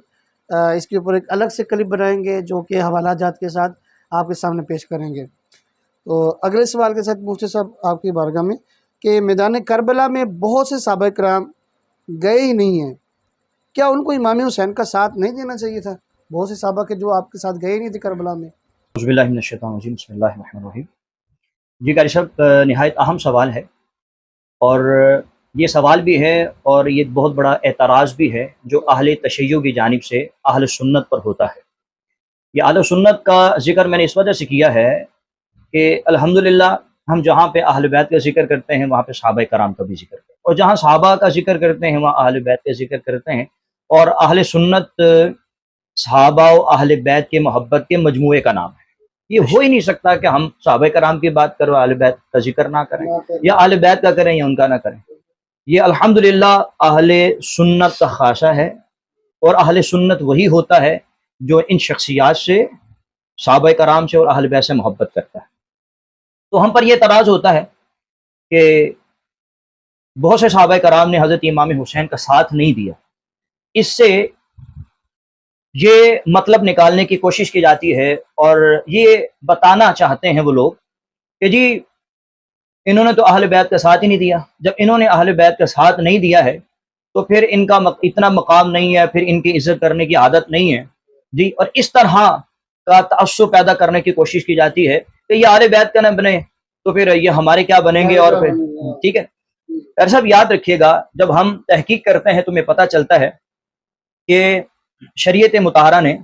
اس کے اوپر ایک الگ سے کلپ بنائیں گے جو کہ حوالہ جات کے ساتھ آپ کے سامنے پیش کریں گے۔ تو اگلے سوال کے ساتھ مفتی صاحب آپ کی بارگاہ میں کہ میدان کربلا میں بہت سے صحابہ کرام گئے ہی نہیں ہیں، کیا ان کو امام حسین کا ساتھ نہیں دینا چاہیے تھا؟ بہت سے صحابہ کے جو آپ کے ساتھ گئے ہی نہیں تھے کربلا میں۔ اعوذ باللہ من الشیطان الرجیم، بسم اللہ الرحمن الرحیم۔ جی قاری صاحب، نہایت اہم سوال ہے، اور یہ سوال بھی ہے اور یہ بہت بڑا اعتراض بھی ہے جو اہل تشیع کی جانب سے اہل سنت پر ہوتا ہے۔ یہ اہل سنت کا ذکر میں نے اس وجہ سے کیا ہے کہ الحمدللہ ہم جہاں پہ اہل بیت کا ذکر کرتے ہیں وہاں پہ صحابہ کرام کا بھی ذکر کرتے ہیں، اور جہاں صحابہ کا ذکر کرتے ہیں وہاں اہل بیت کا ذکر کرتے ہیں، اور اہل سنت صحابہ و اہل بیت کے محبت کے مجموعے کا نام ہے۔ یہ ہو ہی نہیں سکتا کہ ہم صحابہ کرام کی بات کرو اہل بیت کا ذکر نہ کریں، یا اہل بیت کا کریں یا ان کا نہ کریں۔ یہ الحمدللہ اہل سنت کا خاصہ ہے، اور اہل سنت وہی ہوتا ہے جو ان شخصیات سے، صحابہ کرام سے اور اہل بیت سے محبت کرتا ہے۔ تو ہم پر یہ اعتراض ہوتا ہے کہ بہت سے صحابہ کرام نے حضرت امام حسین کا ساتھ نہیں دیا۔ اس سے یہ مطلب نکالنے کی کوشش کی جاتی ہے، اور یہ بتانا چاہتے ہیں وہ لوگ کہ جی انہوں نے تو اہل بیت کا ساتھ ہی نہیں دیا۔ جب انہوں نے اہل بیت کا ساتھ نہیں دیا ہے تو پھر ان کا اتنا مقام نہیں ہے، پھر ان کی عزت کرنے کی عادت نہیں ہے جی۔ اور اس طرح کا تعصب پیدا کرنے کی کوشش کی جاتی ہے کہ یہ اہل بیت کا نہ بنے تو پھر یہ ہمارے کیا بنیں گے، اور پھر ٹھیک ہے۔ سب یاد رکھیے گا، جب ہم تحقیق کرتے ہیں تو ہمیں پتہ چلتا ہے کہ شریعت مطہرہ نے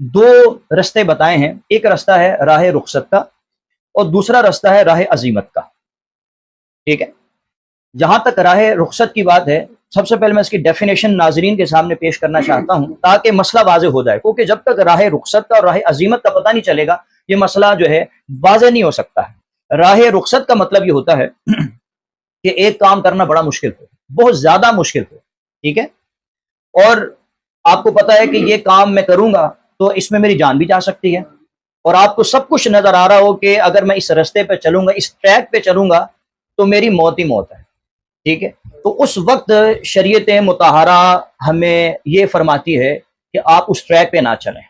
دو رستے بتائے ہیں۔ ایک رستہ ہے راہ رخصت کا، اور دوسرا رستہ ہے راہ عزیمت کا، ٹھیک ہے۔ جہاں تک راہ رخصت کی بات ہے، سب سے پہلے میں اس کی ڈیفینیشن ناظرین کے سامنے پیش کرنا چاہتا ہوں تاکہ مسئلہ واضح ہو جائے، کیونکہ جب تک راہ رخصت کا اور راہ عزیمت کا پتہ نہیں چلے گا یہ مسئلہ جو ہے واضح نہیں ہو سکتا ہے۔ راہ رخصت کا مطلب یہ ہوتا ہے کہ ایک کام کرنا بڑا مشکل ہو، بہت زیادہ مشکل ہو، ٹھیک ہے، اور آپ کو پتہ ہے کہ یہ کام میں کروں گا تو اس میں میری جان بھی جا سکتی ہے، اور آپ کو سب کچھ نظر آ رہا ہو کہ اگر میں اس رستے پہ چلوں گا، اس ٹریک پہ چلوں گا تو میری موت ہی موت ہے، ٹھیک ہے۔ تو اس وقت شریعت مطہرہ ہمیں یہ فرماتی ہے کہ آپ اس ٹریک پہ نہ چلیں،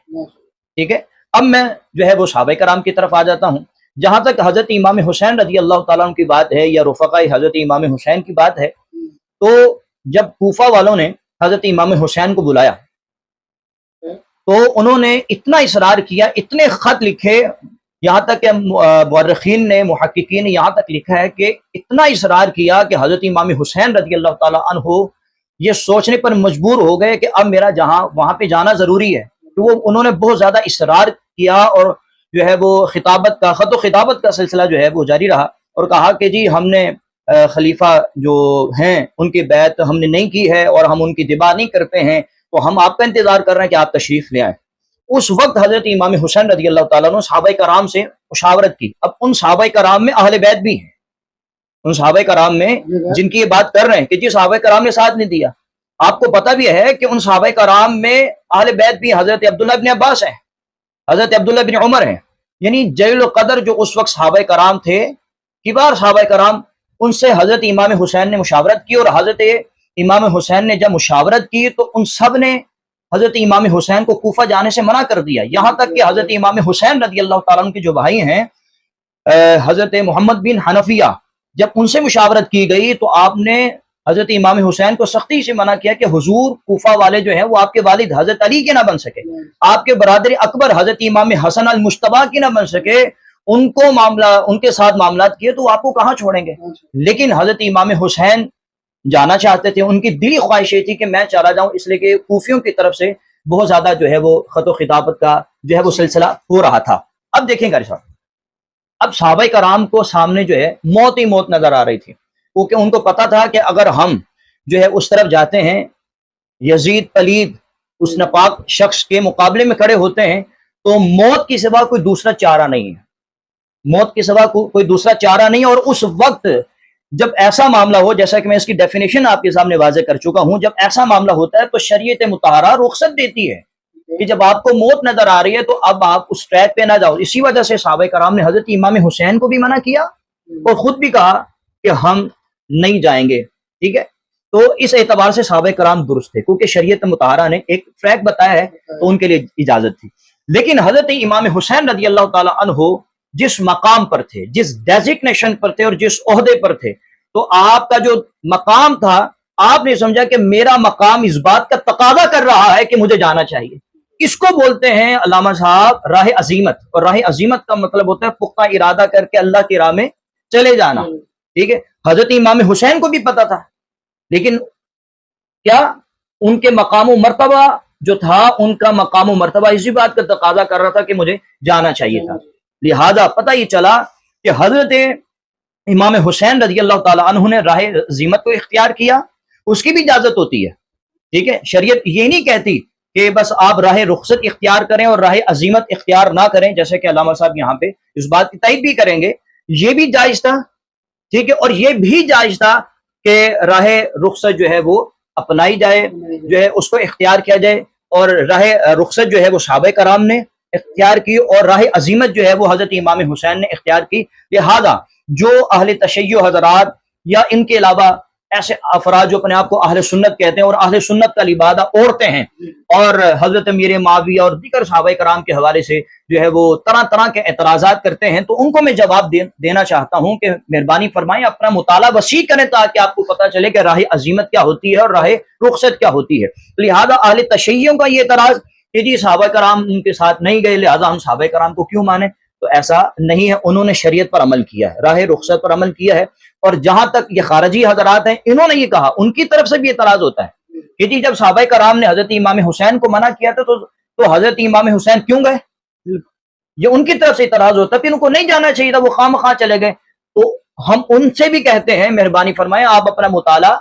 ٹھیک ہے۔ اب میں جو ہے وہ صحابہ کرام کی طرف آ جاتا ہوں۔ جہاں تک حضرت امام حسین رضی اللہ تعالیٰ عنہ کی بات ہے، یا رفقائے حضرت امام حسین کی بات ہے، تو جب کوفہ والوں نے حضرت امام حسین کو بلایا تو انہوں نے اتنا اصرار کیا، اتنے خط لکھے، یہاں تک کہ مورخین نے، محققین نے یہاں تک لکھا ہے کہ اتنا اصرار کیا کہ حضرت امام حسین رضی اللہ تعالیٰ عنہ یہ سوچنے پر مجبور ہو گئے کہ اب میرا جہاں وہاں پہ جانا ضروری ہے۔ تو وہ انہوں نے بہت زیادہ اصرار کیا، اور جو ہے وہ خطابت کا، خط و خطابت کا سلسلہ جو ہے وہ جاری رہا، اور کہا کہ جی ہم نے خلیفہ جو ہیں ان کی بیعت ہم نے نہیں کی ہے، اور ہم ان کی اتباع نہیں کرتے ہیں، تو ہم آپ کا انتظار کر رہے ہیں کہ آپ تشریف لے آئیں۔ اس وقت حضرت امام حسین رضی اللہ تعالیٰ عنہ صحابہ کرام سے مشاورت کی۔ اب ان صحابہ کرام میں اہل بیت بھی ہیں، ان صحابہ کرام میں جن کی یہ بات کر رہے ہیں کہ جی صحابہ کرام نے ساتھ نہیں دیا، آپ کو پتہ بھی ہے کہ ان صحابہ کرام میں اہل بیت بھی حضرت عبداللہ بن عباس ہیں، حضرت عبداللہ بن عمر ہیں، یعنی جلیل القدر جو اس وقت صحابہ کرام تھے، کبار صحابہ کرام، ان سے حضرت امام حسین نے مشاورت کی، اور حضرت امام حسین نے جب مشاورت کی تو ان سب نے حضرت امام حسین کو کوفہ جانے سے منع کر دیا، یہاں تک کہ حضرت امام حسین رضی اللہ تعالیٰ عنہ کے جو بھائی ہیں حضرت محمد بن حنفیہ، جب ان سے مشاورت کی گئی تو آپ نے حضرت امام حسین کو سختی سے منع کیا کہ حضور کوفہ والے جو ہیں وہ آپ کے والد حضرت علی کے نہ بن سکے، آپ کے برادر اکبر حضرت امام حسن المجتبیٰ کی نہ بن سکے، ان کو ان کے ساتھ معاملات کیے تو آپ کو کہاں چھوڑیں گے۔ لیکن حضرت امام حسین جانا چاہتے تھے، ان کی دلی خواہش یہ تھی کہ میں چلا جاؤں، اس لیے کہ کوفیوں کی طرف سے بہت زیادہ جو ہے وہ خط و خطابت کا جو ہے وہ سلسلہ ہو رہا تھا۔ اب دیکھیں گا صاحب، اب صحابہ کرام کو سامنے جو ہے موت ہی موت نظر آ رہی تھی، کیونکہ ان کو پتا تھا کہ اگر ہم جو ہے اس طرف جاتے ہیں، یزید پلید اس ناپاک شخص کے مقابلے میں کھڑے ہوتے ہیں، تو موت کی سوا کوئی دوسرا چارہ نہیں ہے، موت کے سوا کوئی دوسرا چارہ نہیں ہے۔ اور اس وقت جب ایسا معاملہ ہو، جیسا کہ میں اس کی ڈیفینیشن آپ کے سامنے واضح کر چکا ہوں، جب ایسا معاملہ ہوتا ہے تو شریعت مطہرہ رخصت دیتی ہے کہ جب آپ کو موت نظر آ رہی ہے تو اب آپ اس ٹریک پہ نہ جاؤ۔ اسی وجہ سے صحابہ کرام نے حضرت امام حسین کو بھی منع کیا، اور خود بھی کہا کہ ہم نہیں جائیں گے. ٹھیک ہے, تو اس اعتبار سے صحابہ کرام درست تھے, کیونکہ شریعت مطہرہ نے ایک ٹریک بتایا ہے تو ان کے لیے اجازت تھی. لیکن حضرت امام حسین رضی اللہ تعالی عنہ جس مقام پر تھے, جس ڈیزگنیشن پر تھے اور جس عہدے پر تھے, تو آپ کا جو مقام تھا, آپ نے سمجھا کہ میرا مقام اس بات کا تقاضا کر رہا ہے کہ مجھے جانا چاہیے. اس کو بولتے ہیں علامہ صاحب راہ عزیمت, اور راہ عزیمت کا مطلب ہوتا ہے پختہ ارادہ کر کے اللہ کی راہ میں چلے جانا. ٹھیک ہے, حضرت امام حسین کو بھی پتا تھا, لیکن کیا ان کے مقام و مرتبہ جو تھا, ان کا مقام و مرتبہ اسی بات کا تقاضا کر رہا تھا کہ مجھے جانا چاہیے تھا. لہذا پتہ یہ چلا کہ حضرت امام حسین رضی اللہ تعالی عنہ نے راہ عزیمت کو اختیار کیا. اس کی بھی اجازت ہوتی ہے. ٹھیک ہے, شریعت یہ نہیں کہتی کہ بس آپ راہ رخصت اختیار کریں اور راہ عزیمت اختیار نہ کریں, جیسے کہ علامہ صاحب یہاں پہ اس بات کی تائید بھی کریں گے. یہ بھی جائز تھا. ٹھیک ہے, اور یہ بھی جائز تھا کہ راہ رخصت جو ہے وہ اپنائی جائے, جو ہے اس کو اختیار کیا جائے, اور راہ رخصت جو ہے وہ صحابہ کرام نے اختیار کی, اور راہ عزیمت جو ہے وہ حضرت امام حسین نے اختیار کی. لہذا جو اہل تشیع حضرات یا ان کے علاوہ ایسے افراد جو اپنے آپ کو اہل سنت کہتے ہیں اور اہل سنت کا لبادہ اوڑھتے ہیں, اور حضرت امیر معاویہ اور دیگر صحابہ کرام کے حوالے سے جو ہے وہ طرح طرح کے اعتراضات کرتے ہیں, تو ان کو میں جواب دینا چاہتا ہوں کہ مہربانی فرمائیں اپنا مطالعہ وسیع کریں تاکہ آپ کو پتہ چلے کہ راہ عزیمت کیا ہوتی ہے اور راہ رخصت کیا ہوتی ہے. لہذا اہل تشیعوں کا یہ اعتراض کہ جی صحابہ کرام ان کے ساتھ نہیں گئے لہذا ہم صحابہ کرام کو کیوں مانیں, تو ایسا نہیں ہے. انہوں نے شریعت پر عمل کیا ہے, راہ رخصت پر عمل کیا ہے. اور جہاں تک یہ خارجی حضرات ہیں, انہوں نے یہ کہا, ان کی طرف سے بھی اعتراض ہوتا ہے کہ جی جب صحابہ کرام نے حضرت امام حسین کو منع کیا تھا تو حضرت امام حسین کیوں گئے. یہ ان کی طرف سے اعتراض ہوتا ہے کہ ان کو نہیں جانا چاہیے تھا, وہ خواہ مخواہ چلے گئے. تو ہم ان سے بھی کہتے ہیں مہربانی فرمائیں آپ اپنا مطالعہ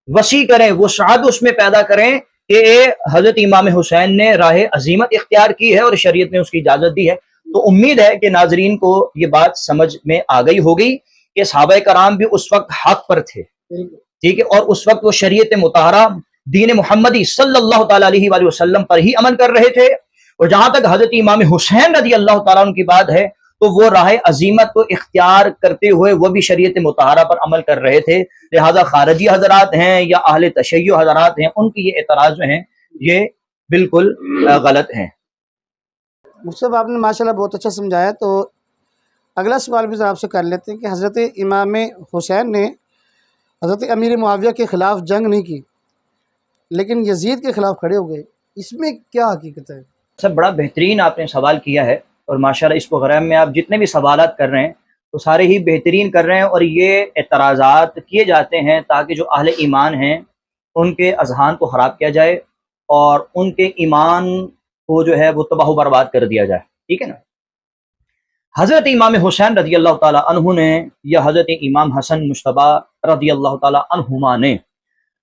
وسیع کریں, وہ شعاعت اس میں پیدا کریں کہ حضرت امام حسین نے راہ عزیمت اختیار کی ہے اور شریعت نے اس کی اجازت دی ہے. تو امید ہے کہ ناظرین کو یہ بات سمجھ میں آ گئی ہوگی کہ صحابہ کرام بھی اس وقت حق پر تھے. ٹھیک ہے, اور اس وقت وہ شریعت مطہرہ دین محمدی صلی اللہ تعالی علیہ وآلہ وسلم پر ہی عمل کر رہے تھے. اور جہاں تک حضرت امام حسین رضی اللہ تعالیٰ عنہ کی بات ہے تو وہ راہ عزیمت کو اختیار کرتے ہوئے وہ بھی شریعت مطہرہ پر عمل کر رہے تھے. لہذا خارجی حضرات ہیں یا اہل تشیع حضرات ہیں, ان کی یہ اعتراض جو ہیں یہ بالکل غلط ہیں. مصطفیٰ آپ نے ماشاءاللہ بہت اچھا سمجھایا. تو اگلا سوال بھی آپ سے کر لیتے ہیں کہ حضرت امام حسین نے حضرت امیر معاویہ کے خلاف جنگ نہیں کی لیکن یزید کے خلاف کھڑے ہو گئے, اس میں کیا حقیقت ہے؟ سب بڑا بہترین آپ نے سوال کیا ہے, اور ماشاءاللہ اس پروگرام میں آپ جتنے بھی سوالات کر رہے ہیں تو سارے ہی بہترین کر رہے ہیں, اور یہ اعتراضات کیے جاتے ہیں تاکہ جو اہل ایمان ہیں ان کے اذہان کو خراب کیا جائے اور ان کے ایمان کو جو ہے وہ تباہ و برباد کر دیا جائے. ٹھیک ہے نا. حضرت امام حسین رضی اللہ تعالی عنہ نے یا حضرت امام حسن مجتبی رضی اللہ تعالی عنہما نے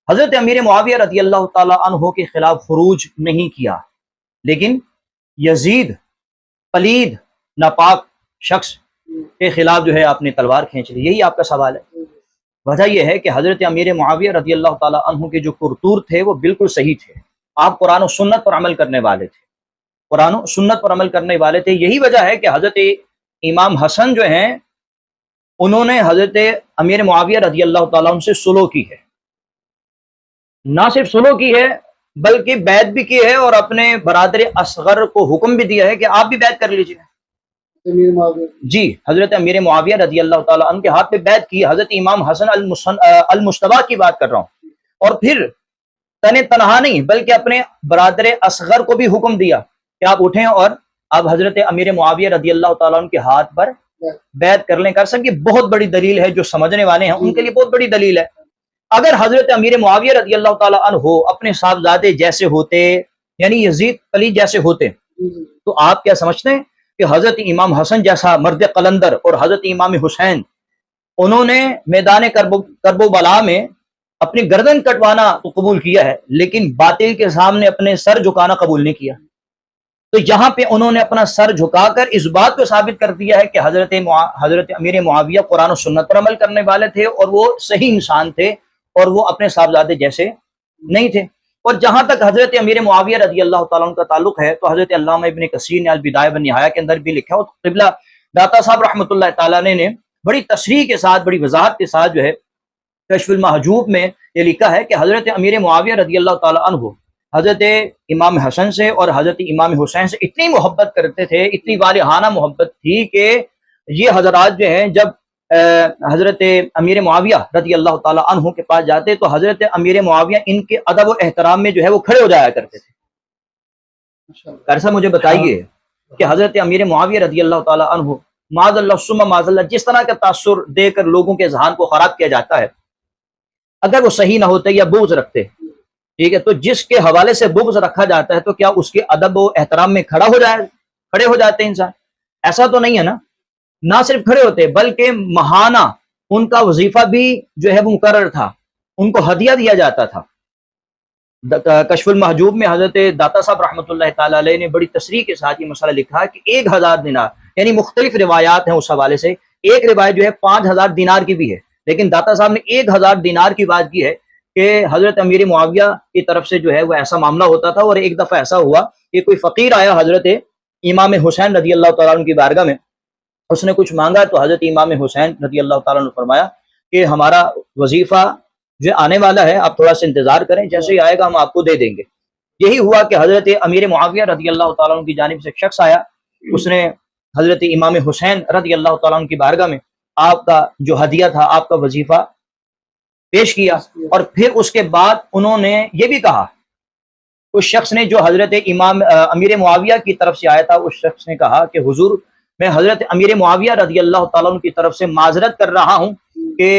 حضرت امیر معاویہ رضی اللہ تعالی عنہ کے خلاف خروج نہیں کیا, لیکن یزید پلید ناپاک شخص کے خلاف جو ہے آپ نے تلوار کھینچ لی. یہی آپ کا سوال ہے. وجہ یہ ہے کہ حضرت امیر معاویہ رضی اللہ تعالی عنہ کے جو کرتور تھے وہ بالکل صحیح تھے. آپ قرآن و سنت پر عمل کرنے والے تھے, قرآن و سنت پر عمل کرنے والے تھے. یہی وجہ ہے کہ حضرت امام حسن جو ہیں انہوں نے حضرت امیر معاویہ رضی اللہ تعالیٰ عنہ سے صلح کی ہے. نہ صرف صلح کی ہے بلکہ بیعت بھی کی ہے, اور اپنے برادر اصغر کو حکم بھی دیا ہے کہ آپ بھی بیعت کر لیجیے. جی, حضرت امیر معاویہ رضی اللہ تعالیٰ عنہ کے ہاتھ پہ بیعت کی. حضرت امام حسن المجتبی کی بات کر رہا ہوں. اور پھر تنہا نہیں بلکہ اپنے برادر اصغر کو بھی حکم دیا کہ آپ اٹھیں اور آپ حضرت امیر معاویہ رضی اللہ تعالیٰ عنہ کے ہاتھ پر بیعت کر لیں. کر سکیں, بہت بڑی دلیل ہے, جو سمجھنے والے ہیں ان کے لیے بہت بڑی دلیل ہے. اگر حضرت امیر معاویہ رضی اللہ تعالیٰ عنہ اپنے صاحبزادے جیسے ہوتے یعنی یزید پلید جیسے ہوتے تو آپ کیا سمجھتے ہیں کہ حضرت امام حسن جیسا مرد قلندر اور حضرت امام حسین انہوں نے میدان کرب و بلا میں اپنی گردن کٹوانا تو قبول کیا ہے لیکن باطل کے سامنے اپنے سر جھکانا قبول نہیں کیا. تو یہاں پہ انہوں نے اپنا سر جھکا کر اس بات کو ثابت کر دیا ہے کہ حضرت امیر معاویہ قرآن و سنت پر عمل کرنے والے تھے اور وہ صحیح انسان تھے اور وہ اپنے صاحبزادے جیسے نہیں تھے. اور جہاں تک حضرت امیر معاویہ رضی اللہ تعالیٰ عنہ کا تعلق ہے تو حضرت علامہ ابن کثیر نے البدایہ والنہایہ کے اندر بھی لکھا, اور قبلہ داتا صاحب رحمۃ اللہ تعالیٰ نے بڑی تصریح کے ساتھ، بڑی وضاحت کے ساتھ جو ہے کشف المحجوب میں یہ لکھا ہے کہ حضرت امیر معاویہ رضی اللہ تعالی عنہ حضرت امام حسن سے اور حضرت امام حسین سے اتنی محبت کرتے تھے، اتنی والہانہ محبت تھی کہ یہ حضرات جو ہیں جب حضرت امیر معاویہ رضی اللہ تعالی عنہ کے پاس جاتے تو حضرت امیر معاویہ ان کے ادب و احترام میں جو ہے وہ کھڑے ہو جایا کرتے تھے۔ ایسا مجھے بتائیے کہ حضرت امیر معاویہ رضی اللہ تعالی عنہ معاذ اللہ ثم معاذ اللہ جس طرح کا تاثر دے کر لوگوں کے ذہان کو خراب کیا جاتا ہے، اگر وہ صحیح نہ ہوتے یا بغض رکھتے، ٹھیک ہے، تو جس کے حوالے سے بغض رکھا جاتا ہے تو کیا اس کے ادب و احترام میں کھڑے ہو جاتے انسان؟ ایسا تو نہیں ہے نا، نہ صرف کھڑے ہوتے بلکہ ماہانہ ان کا وظیفہ بھی جو ہے وہ مقرر تھا، ان کو ہدیہ دیا جاتا تھا۔ کشف المحجوب میں حضرت داتا صاحب رحمۃ اللہ تعالی علیہ نے بڑی تصریح کے ساتھ یہ مسئلہ لکھا کہ 1000 دینار، یعنی مختلف روایات ہیں اس حوالے سے، ایک روایت جو ہے 5000 دینار کی بھی ہے، لیکن داتا صاحب نے 1000 دینار کی بات کی ہے کہ حضرت امیر معاویہ کی طرف سے جو ہے وہ ایسا معاملہ ہوتا تھا۔ اور ایک دفعہ ایسا ہوا کہ کوئی فقیر آیا حضرت امام حسین رضی اللہ تعالیٰ عنہ کی بارگاہ میں، اس نے کچھ مانگا تو حضرت امام حسین رضی اللہ تعالیٰ عنہ نے فرمایا کہ ہمارا وظیفہ جو آنے والا ہے، آپ تھوڑا سا انتظار کریں، جیسے ہی آئے گا ہم آپ کو دے دیں گے۔ یہی ہوا کہ حضرت امیر معاویہ رضی اللہ تعالیٰ عنہ کی جانب سے ایک شخص آیا، اس نے حضرت امام حسین رضی اللہ تعالیٰ عنہ کی بارگاہ میں آپ کا جو ہدیہ تھا، آپ کا وظیفہ پیش کیا، اور پھر اس کے بعد انہوں نے یہ بھی کہا، اس شخص نے جو حضرت امیر معاویہ کی طرف سے آیا تھا، اس شخص نے کہا کہ حضور میں حضرت امیر معاویہ رضی اللہ تعالیٰ عنہ کی طرف سے معذرت کر رہا ہوں کہ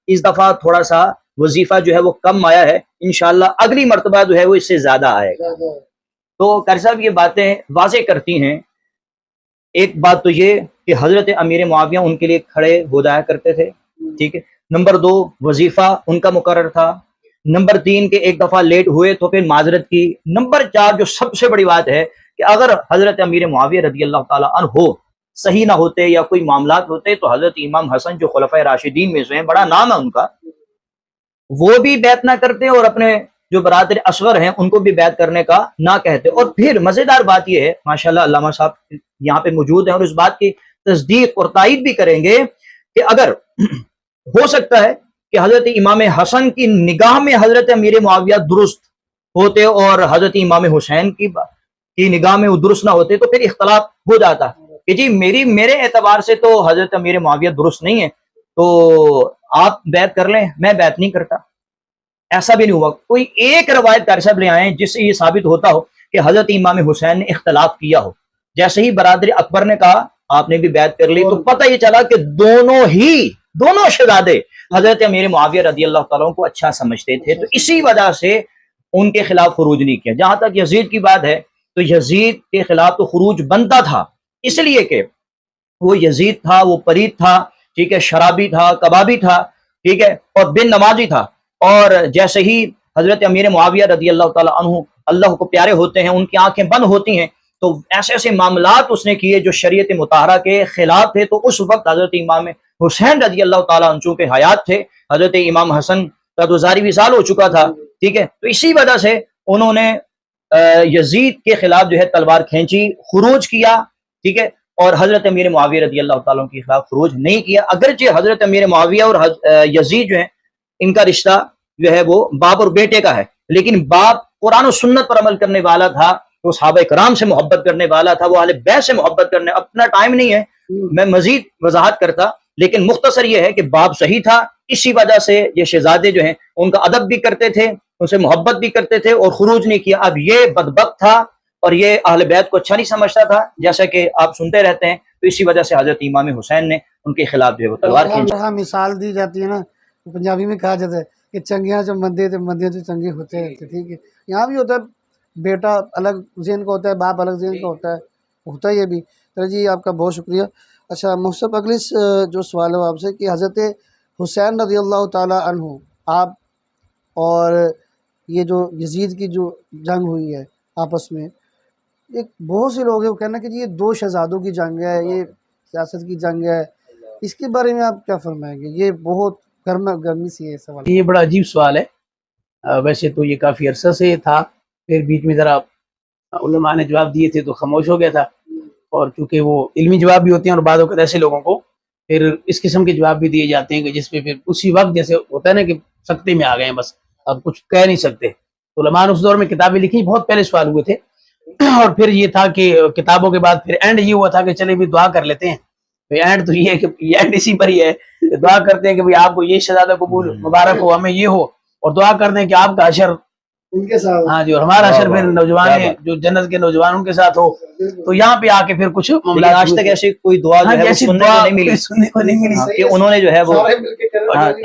اس دفعہ تھوڑا سا وظیفہ جو ہے وہ کم آیا ہے، انشاءاللہ اگلی مرتبہ جو ہے وہ اس سے زیادہ آئے گا۔ تو قاری صاحب یہ باتیں واضح کرتی ہیں، ایک بات تو یہ کہ حضرت امیر معاویہ ان کے لیے کھڑے ہو جایا کرتے تھے، ٹھیک ہے، نمبر 2 وظیفہ ان کا مقرر تھا، نمبر 3 کہ ایک دفعہ لیٹ ہوئے تو پھر معذرت کی، نمبر 4 جو سب سے بڑی بات ہے کہ اگر حضرت امیر معاویہ رضی اللہ تعالیٰ عنہ صحیح نہ ہوتے یا کوئی معاملات ہوتے تو حضرت امام حسن جو خلفۂ راشدین میں سے ہیں، بڑا نام ہے ان کا، وہ بھی بیعت نہ کرتے اور اپنے جو برادر اصغر ہیں ان کو بھی بیعت کرنے کا نہ کہتے۔ اور پھر مزیدار بات یہ ہے، ماشاءاللہ علامہ صاحب یہاں پہ موجود ہیں اور اس بات کی تصدیق اور تائید بھی کریں گے کہ اگر ہو سکتا ہے کہ حضرت امام حسن کی نگاہ میں حضرت امیر معاویہ درست ہوتے اور حضرت امام حسین کی نگاہ میں وہ درست نہ ہوتے تو پھر اختلاف ہو جاتا کہ جی میرے اعتبار سے تو حضرت امیر معاویہ درست نہیں ہے، تو آپ بیعت کر لیں، میں بیعت نہیں کرتا۔ ایسا بھی نہیں ہوا۔ کوئی ایک روایت قاری صاحب لے آئیں جس سے یہ ثابت ہوتا ہو کہ حضرت امام حسین نے اختلاف کیا ہو، جیسے ہی برادر اکبر نے کہا آپ نے بھی بیعت کر لی تو پتہ یہ چلا کہ دونوں شہزادے حضرت امیر معاویہ رضی اللہ تعالیٰ کو اچھا سمجھتے تھے، تو اسی وجہ سے ان کے خلاف خروج نہیں کیا۔ جہاں تک یزید کی بات ہے تو یزید کے خلاف تو خروج بنتا تھا، اس لیے کہ وہ یزید تھا، وہ پلید تھا، ٹھیک ہے، شرابی تھا، کبابی تھا، ٹھیک ہے، اور بن نمازی تھا۔ اور جیسے ہی حضرت امیر معاویہ رضی اللہ تعالیٰ عنہ اللہ کو پیارے ہوتے ہیں، ان کی آنکھیں بند ہوتی ہیں، تو ایسے ایسے معاملات اس نے کیے جو شریعت مطہرہ کے خلاف تھے۔ تو اس وقت حضرت امام حسین رضی اللہ تعالیٰ عنہ کے حیات تھے، حضرت امام حسن کا تو ظاہری وصال ہو چکا تھا، ٹھیک ہے، تو اسی وجہ سے انہوں نے یزید کے خلاف جو ہے تلوار کھینچی، خروج کیا، ٹھیک ہے، اور حضرت امیر معاویہ رضی اللہ تعالیٰ کے خلاف خروج نہیں کیا۔ اگرچہ حضرت امیر معاویہ اور یزید جو ہیں ان کا رشتہ جو ہے وہ باپ اور بیٹے کا ہے، لیکن باپ قرآن و سنت پر عمل کرنے والا تھا، وہ صحابہ کرام سے محبت کرنے والا تھا، وہ اہل بیت سے محبت کرنے، اپنا ٹائم نہیں ہے میں مزید وضاحت کرتا، لیکن مختصر یہ ہے کہ باپ صحیح تھا، اسی وجہ سے یہ شہزادے جو ہیں ان کا ادب بھی کرتے تھے، ان سے محبت بھی کرتے تھے اور خروج نہیں کیا۔ اب یہ بدبخت تھا اور یہ اہل بیت کو اچھا نہیں سمجھتا تھا، جیسا کہ آپ سنتے رہتے ہیں، تو اسی وجہ سے حضرت امام حسین نے ان کے خلاف جو ہے وہ تلوار کھینچی۔ مثال دی جاتی ہے نا، پنجابی میں کہا جاتا ہے کہ چنگیاں جو مندے تھے مندے جو چنگے ہوتے ہیں، ٹھیک ہے، یہاں بھی ہوتا ہے، بیٹا الگ ذہن کا ہوتا ہے، باپ الگ ذہن کا ہوتا ہے یہ بھی۔ چلو جی، آپ کا بہت شکریہ۔ اچھا محسن اگلی جو سوال ہے آپ سے کہ حضرت حسین رضی اللہ تعالیٰ عنہ آپ اور یہ جو یزید کی جو جنگ ہوئی ہے آپس میں، ایک بہت سے لوگ ہیں وہ کہنا کہ جی یہ دو شہزادوں کی جنگ ہے، یہ سیاست کی جنگ ہے، اس کے بارے میں آپ کیا فرمائیں گے؟ یہ بہت گرمی سی ہے سوال۔ یہ بڑا عجیب سوال ہے، ویسے تو یہ کافی عرصہ سے تھا، پھر بیچ میں ذرا علماء نے جواب دیے تھے تو خاموش ہو گیا تھا، اور چونکہ وہ علمی جواب بھی ہوتے ہیں اور بعض اوقات ایسے لوگوں کو پھر اس قسم کے جواب بھی دیے جاتے ہیں کہ جس پہ پھر اسی وقت جیسے ہوتا ہے نا کہ سکتے میں آ گئے ہیں، بس اب کچھ کہہ نہیں سکتے. تو علماء نے اس دور میں کتابیں لکھی، بہت پہلے سوال ہوئے تھے. اور پھر یہ تھا کہ کتابوں کے بعد پھر اینڈ یہ ہوا تھا کہ چلے بھی دعا کر لیتے ہیں. اینڈ تو یہ ہے کہ اینڈ اسی پر ہی ہے کہ دعا کرتے ہیں کہ آپ کو یہ شہزادہ قبول مبارک ہو، ہمیں یہ ہو، اور دعا کرتے ہیں کہ آپ کا حشر ان کے ساتھ، ہاں جی، اور ہمارا حشر پھر نوجوان جو جنت کے نوجوان ان کے ساتھ ہو. تو یہاں پہ آ کے پھر کچھ لیکن آج تک ایسی کوئی دعا جو ہے وہ سننے کو نہیں ملی کہ انہوں نے جو ہے وہ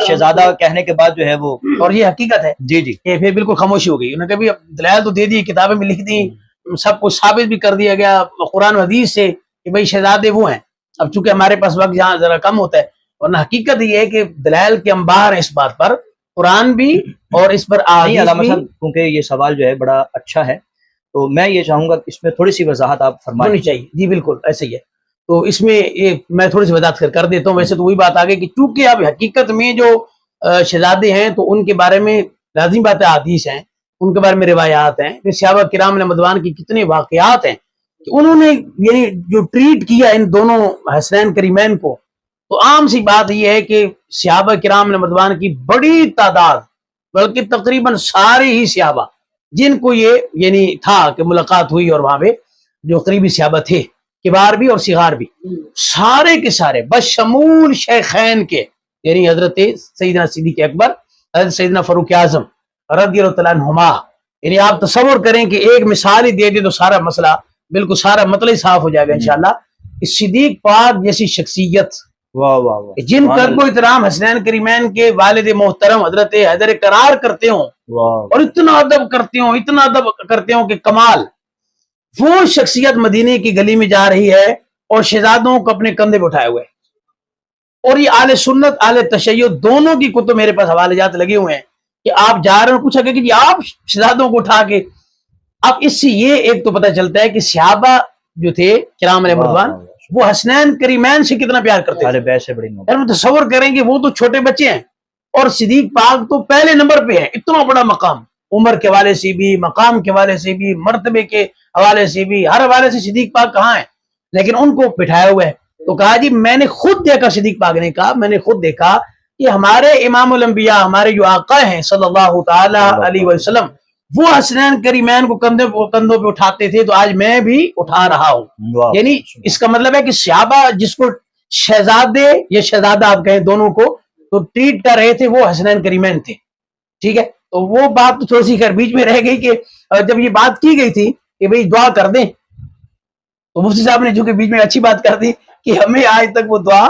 شہزادہ کہنے کے بعد جو ہے وہ، اور یہ حقیقت ہے جی جی کہ پھر بالکل خاموشی ہو گئی. انہوں نے کبھی دلائل تو دے دی، کتابیں بھی لکھ دی، سب کچھ ثابت بھی کر دیا گیا قرآن و حدیث سے کہ بھئی شہزادے وہ ہیں. اب چونکہ ہمارے پاس وقت جہاں ذرا کم ہوتا ہے، ورنہ حقیقت یہ ہے کہ دلائل کے انبار ہیں اس بات پر، قرآن بھی اور اس پر نہیں. علامہ صاحب کیونکہ یہ سوال جو ہے بڑا اچھا ہے، تو میں یہ چاہوں گا کہ اس میں تھوڑی سی وضاحت آپ فرمائیں. ہونی چاہیے. جی بالکل ایسے ہی ہے. تو اس میں ایک میں تھوڑی سی وضاحت کر دیتا ہوں. ویسے تو وہی بات آ گئی کہ چونکہ اب حقیقت میں جو شہزادے ہیں تو ان کے بارے میں لازمی باتیں حدیث ہیں، ان کے بارے میں روایات ہیں، پھر صحابہ کرام علیہ رضوان کی کتنے واقعات ہیں کہ انہوں نے یعنی جو ٹریٹ کیا ان دونوں حسنین کریمین کو. تو عام سی بات یہ ہے کہ صحابہ کرام علیہ رضوان کی بڑی تعداد، بلکہ تقریباً سارے ہی صحابہ جن کو یہ یعنی تھا کہ ملاقات ہوئی، اور وہاں پہ جو قریبی صحابہ تھے، کبار بھی اور صغار بھی، سارے کے سارے بشمول شیخین کے، یعنی حضرت سیدنا صدیق اکبر، حضرت سیدنا فاروق اعظم رضی اللہ تعالیٰ عنہما. یعنی آپ تصور کریں کہ ایک مثال ہی دے دے تو سارا مسئلہ بالکل سارا مطلب ہی صاف ہو جائے گا انشاءاللہ. اس صدیق پاک جیسی شخصیت واہ واہ واہ، جن قدر و احترام حسنین کریمین کے والد محترم حضرت حیدر قرار کرتے ہوں اور اتنا ادب کرتے ہوں، اتنا ادب کرتے ہوں کہ کمال، وہ شخصیت مدینے کی گلی میں جا رہی ہے اور شہزادوں کو اپنے کندھے پہ اٹھائے ہوئے. اور یہ اہل سنت اہل تشیع دونوں کی کتب میرے پاس حوالے جات لگے ہوئے ہیں کہ آپ جا رہے ہیں، پوچھا کہ جی آپ شہزادوں کو اٹھا کے. اب اس سے یہ ایک تو پتہ چلتا ہے کہ صحابہ جو تھے کرام علیہ رضوان وہ حسنین کریمین سے کتنا پیار کرتے تھے. تصور کریں کہ وہ تو چھوٹے بچے ہیں اور صدیق پاک تو پہلے نمبر پہ ہے. اتنا بڑا مقام، عمر کے حوالے سے بھی، مقام کے حوالے سے بھی، مرتبے کے حوالے سے بھی، ہر حوالے سے صدیق پاک کہاں ہے. لیکن ان کو بٹھایا ہوا ہے. تو کہا جی میں نے خود دیکھا، صدیق پاک نے کہا میں نے خود دیکھا کہ ہمارے امام الانبیاء، ہمارے جو آقا ہیں صلی اللہ تعالی علیہ وسلم، وہ حسنین کریمین کو کندھوں پہ اٹھاتے تھے، تو آج میں بھی اٹھا رہا ہوں. یعنی اس کا مطلب ہے کہ صحابہ جس کو شہزادے یا شہزادہ آپ کہیں دونوں کو تو ٹریٹ کر رہے تھے وہ حسنین کریمین تھے. ٹھیک ہے. تو وہ بات تو تھوڑی سی خیر بیچ میں رہ گئی کہ جب یہ بات کی گئی تھی کہ بھئی دعا کر دیں، تو مفتی صاحب نے چونکہ بیچ میں اچھی بات کر دی کہ ہمیں آج تک وہ دعا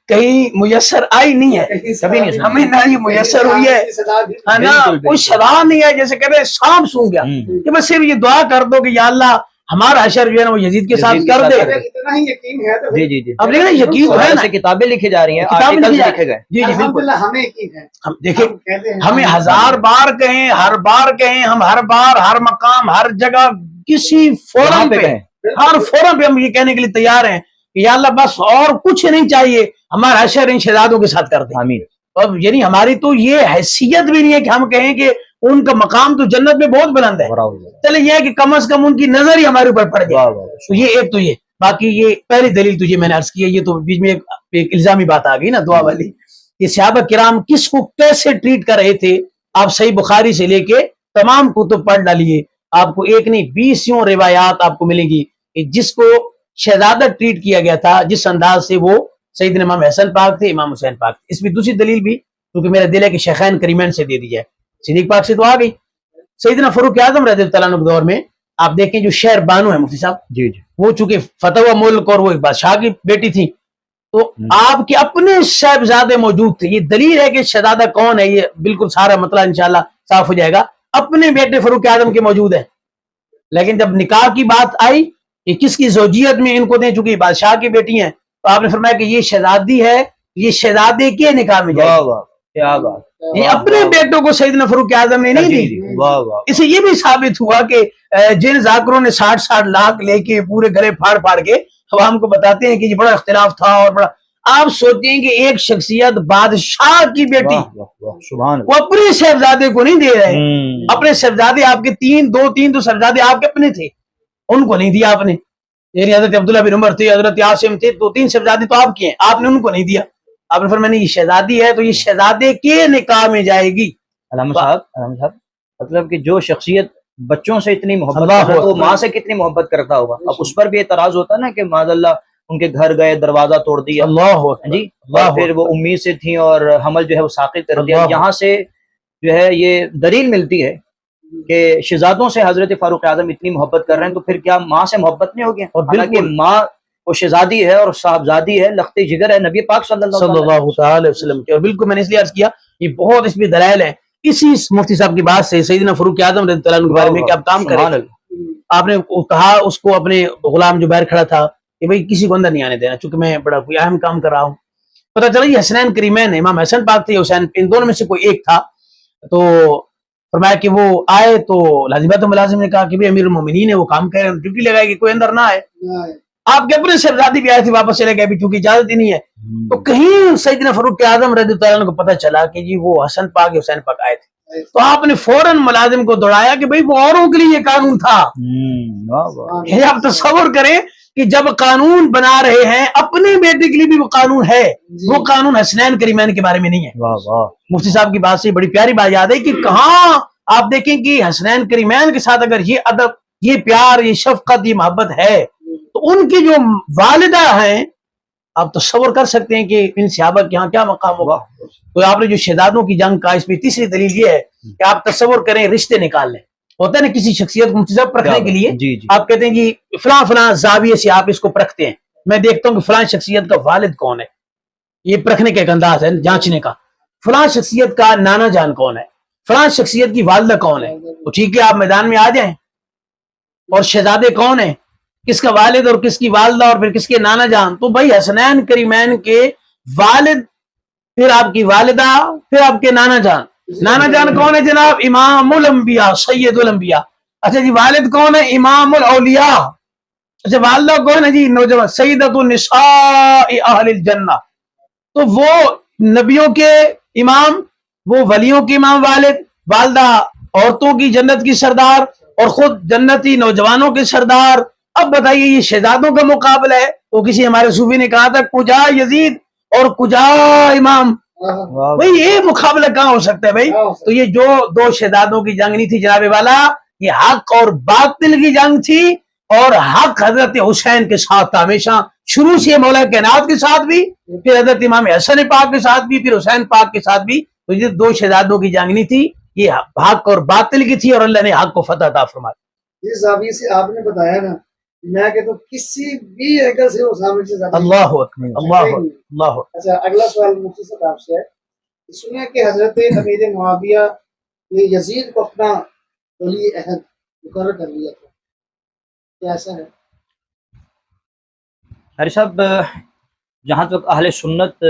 کہیں میسر آئی نہیں ہے، کبھی نہیں ہمیں نہ یہ میسر ہوئی ہے نا، کوئی صدا نہیں ہے. جیسے کہتے ہیں سانپ سونگ گیا کہ بس صرف یہ دعا کر دو کہ یا اللہ ہمارا حشر جو ہے نا وہ یزید کے ساتھ کر دے. اتنا ہی یقین ہے تو جی جی جی، اب دیکھیں یقین تو ہے نا، کتابیں لکھی جا رہی ہیں، کتابیں لکھے گئے. جی جی بالکل ہمیں یقین ہے. ہم دیکھیں ہمیں ہزار بار کہیں، ہر بار کہیں، ہم ہر بار ہر مقام ہر جگہ کسی فورم پہ ہر فورم پہ ہم یہ کہنے کے لیے تیار ہیں کہ یا اللہ بس اور کچھ نہیں چاہیے، ہمارا حشر ان شہزادوں کے ساتھ کر دیں. آمین. اب یعنی ہماری تو یہ حیثیت بھی نہیں ہے کہ ہم کہیں کہ ان کا مقام تو جنت میں بہت بلند ہے، چلے یہ ہے کہ کم از کم ان کی نظر ہی ہمارے اوپر پڑ جائے. تو یہ ایک تو یہ باقی یہ پہلی دلیل تجھے میں نے عرض کی ہے. یہ تو بیچ میں ایک الزامی بات آ گئی نا دعا والی کہ صحابہ کرام کس کو کیسے ٹریٹ کر رہے تھے. آپ صحیح بخاری سے لے کے تمام کتب پڑھ ڈالیے، آپ کو ایک نہیں 20 روایات آپ کو ملیں گی کہ جس کو شہزادہ ٹریٹ کیا گیا تھا جس انداز سے وہ سیدنا امام حسن پاک تھے، امام حسین پاک تھے. اس میں دوسری دلیل بھی کیونکہ میرا دل ہے کہ شیخین کریمین سے دے دی جائے. صدیق پاک سے تو آ گئی. سیدنا فاروق اعظم رضی اللہ عنہ کے دور میں آپ دیکھیں جو شہر بانو ہے مفتی صاحب، جی جی، وہ چونکہ فتح ہوا ملک اور وہ ایک بادشاہ کی بیٹی تھی، تو آپ کے اپنے صاحبزادے موجود تھے. یہ دلیل ہے کہ شہزادہ کون ہے، یہ بالکل سارا مسئلہ انشاءاللہ صاف ہو جائے گا. اپنے بیٹے فاروق اعظم کے موجود ہیں. لیکن جب نکاح کی بات آئی کہ کس کی زوجیت میں ان کو دیں، چونکہ بادشاہ کی بیٹی ہیں، تو آپ نے فرمایا کہ یہ شہزادی ہے، یہ شہزادے کے نکاح میں جائے گی. کیا بات، یہ اپنے بیٹوں کو سیدنا فاروق اعظم نے نہیں دی. اس سے یہ بھی ثابت ہوا کہ جن ذاکروں نے 60 لاکھ لے کے پورے گلے پھاڑ پھاڑ کے اب ہم کو بتاتے ہیں کہ یہ بڑا اختلاف تھا اور بڑا، آپ سوچیں کہ ایک شخصیت بادشاہ کی بیٹی وہ اپنے صاحبزادے کو نہیں دے رہے. اپنے صاحبزادے آپ کے تین تو صاحبزادے آپ کے اپنے تھے، ان کو نہیں دیا آپ نے. یعنی حضرت عبداللہ بن عمر تھے, حضرت عاصم تھے, تو 3 شہزادی تو آپ کی ہیں, آپ نے ان کو نہیں دیا. آپ نے فرمایا نہیں, یہ شہزادی ہے تو یہ شہزادے کے نکاح میں جائے گی. علامہ صاحب مطلب کہ جو شخصیت بچوں سے اتنی محبت اللہ کرتا ہے تو ماں سے کتنی محبت کرتا ہوگا. اب اس پر بھی اعتراض ہوتا ہے نا کہ معاذ اللہ ان کے گھر گئے, دروازہ توڑ دیا, اللہ جی, اور پھر وہ امید سے تھیں اور حمل جو ہے وہ ساقط کر دیا. یہاں سے جو ہے یہ دلیل ملتی ہے کہ شہزادوں سے حضرت فاروق اعظم اتنی محبت کر رہے ہیں, تو پھر کیا ماں سے محبت نہیں ہوگی؟ حالانکہ ماں وہ شہزادی ہے اور صاحبزادی ہے, لخت جگر ہے نبی پاک صلی اللہ علیہ وسلم کی. اور بالکل میں نے اس لیے عرض کیا یہ بہت اس میں دلائل ہیں اسی مفتی صاحب کی بات سے سیدنا فاروق اعظم رضی اللہ عنہ کے بارے میں کہ آپ کام کریں. آپ نے کہا اس کو اپنے غلام جو باہر کھڑا تھا کہ بھئی کسی کو اندر نہیں آنے دینا, چونکہ میں بڑا کوئی اہم کام کر رہا ہوں. پتہ چلا یہ حسنین کریمین, امام حسن پاک تھے, حسین, ان دونوں میں سے کوئی ایک تھا. تو فرمایا کہ وہ آئے تو لازمات ملازم نے کہا کہ بھئی امیر المومنین ہے, وہ کام کر رہے ہیں, ڈیوٹی لگائے کہ کوئی اندر نہ آئے. آپ کے اپنے شہزادی بھی آئے تھے, واپس چلے گئے بھی چونکہ اجازت ہی نہیں ہے. تو کہیں سیدنا فاروق اعظم رضی اللہ عنہ کو پتہ چلا کہ جی وہ حسن پاک حسین پاک آئے تھے, تو آپ نے فوراً ملازم کو دوڑایا کہ بھئی وہ اوروں کے لیے یہ قانون تھا. یہ آپ تصور کریں کہ جب قانون بنا رہے ہیں اپنے بیٹے کے لیے بھی وہ قانون ہے, وہ قانون حسنین کریمین کے بارے میں نہیں ہے. مفتی صاحب کی بات سے بڑی پیاری بات یاد ہے کہ کہاں آپ دیکھیں کہ حسنین کریمین کے ساتھ اگر یہ ادب, یہ پیار, یہ شفقت, یہ محبت ہے, تو ان کی جو والدہ ہیں آپ تصور کر سکتے ہیں کہ ان صحابہ کے ہاں کیا مقام ہوگا. تو آپ نے جو شہزادوں کی جنگ کا, اس میں تیسری دلیل یہ ہے کہ آپ تصور کریں رشتے نکال لیں. ہوتا ہے نا کسی شخصیت کو مفتی صاحب پرکھنے کے لیے, آپ کہتے ہیں جی فلاں فلاں زاویے سے آپ اس کو پرکھتے ہیں, میں دیکھتا ہوں کہ فلاں شخصیت کا والد کون ہے, یہ پرکھنے کا ایک انداز ہے جانچنے کا. فلاں شخصیت کا نانا جان کون ہے, فلاں شخصیت کی والدہ کون ہے, تو ٹھیک ہے آپ میدان میں آ جائیں. اور شہزادے کون ہیں, کس کا والد اور کس کی والدہ اور پھر کس کے نانا جان, تو بھائی حسنین کریمین کے والد, پھر آپ کی والدہ, پھر آپ کے نانا جان. نانا جان کون ہے جناب؟ امام الانبیاء, سید الانبیاء. اچھا جی والد کون ہے؟ امام الاولیاء. اچھا والدہ کون ہے جی؟ نوجوان سیدۃ النساء اہل الجنہ. تو وہ نبیوں کے امام, وہ ولیوں کے امام والد, والدہ عورتوں کی جنت کی سردار اور خود جنتی نوجوانوں کے سردار. اب بتائیے یہ شہزادوں کا مقابلہ ہے. تو کسی ہمارے صوفی نے کہا تھا کجا یزید اور کجا امام, بھئی یہ مقابلہ کہاں ہو سکتا ہے بھئی؟ تو یہ جو دو شہزادوں کی جنگ نہیں تھی جناب والا, یہ حق اور باطل کی جنگ تھی, اور حق حضرت حسین کے ساتھ تھا ہمیشہ, شروع سے مولا کائنات کے ساتھ بھی, پھر حضرت امام حسن پاک کے ساتھ بھی, پھر حسین پاک کے ساتھ بھی. تو یہ دو شہزادوں کی جنگ نہیں تھی, یہ حق اور باطل کی تھی, اور اللہ نے حق کو فتح عطا فرمایا. جس زاویے سے آپ نے بتایا نا, میں کہ تو کسی بھی اینگل سے وہ سامنے سے زیادہ اللہ اکبر, اللہ اللہ. اچھا اگلا سوال مفتی صاحب آپ سے ہے, سنیا کہ حضرت امیر معاویہ نے یزید کو اپنا ولی عہد مقرر کر لیا تھا, کیا ایسا ہے؟ ارے صاحب جہاں تک اہل سنت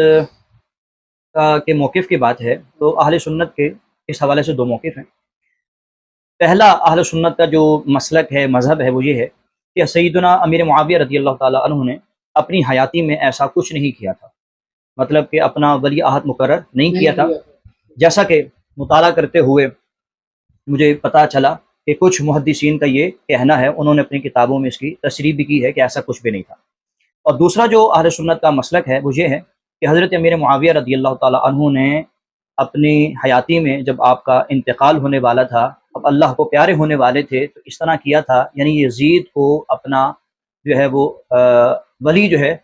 کے موقف کی بات ہے تو اہل سنت کے اس حوالے سے 2 موقف ہیں. پہلا اہل سنت کا جو مسلک ہے, مذہب ہے, وہ یہ ہے کہ سیدنا امیر معاویہ رضی اللہ تعالیٰ عنہ نے اپنی حیاتی میں ایسا کچھ نہیں کیا تھا, مطلب کہ اپنا ولی عہد مقرر نہیں کیا تھا. جیسا کہ مطالعہ کرتے ہوئے مجھے پتہ چلا کہ کچھ محدثین کا یہ کہنا ہے, انہوں نے اپنی کتابوں میں اس کی تصریح بھی کی ہے کہ ایسا کچھ بھی نہیں تھا. اور دوسرا جو اہل سنت کا مسلک ہے وہ یہ ہے کہ حضرت امیر معاویہ رضی اللہ تعالیٰ عنہ نے اپنی حیاتی میں جب آپ کا انتقال ہونے والا تھا, اب اللہ کو پیارے ہونے والے تھے, تو اس طرح کیا تھا, یعنی یزید کو اپنا جو ہے وہ ولی جو ہے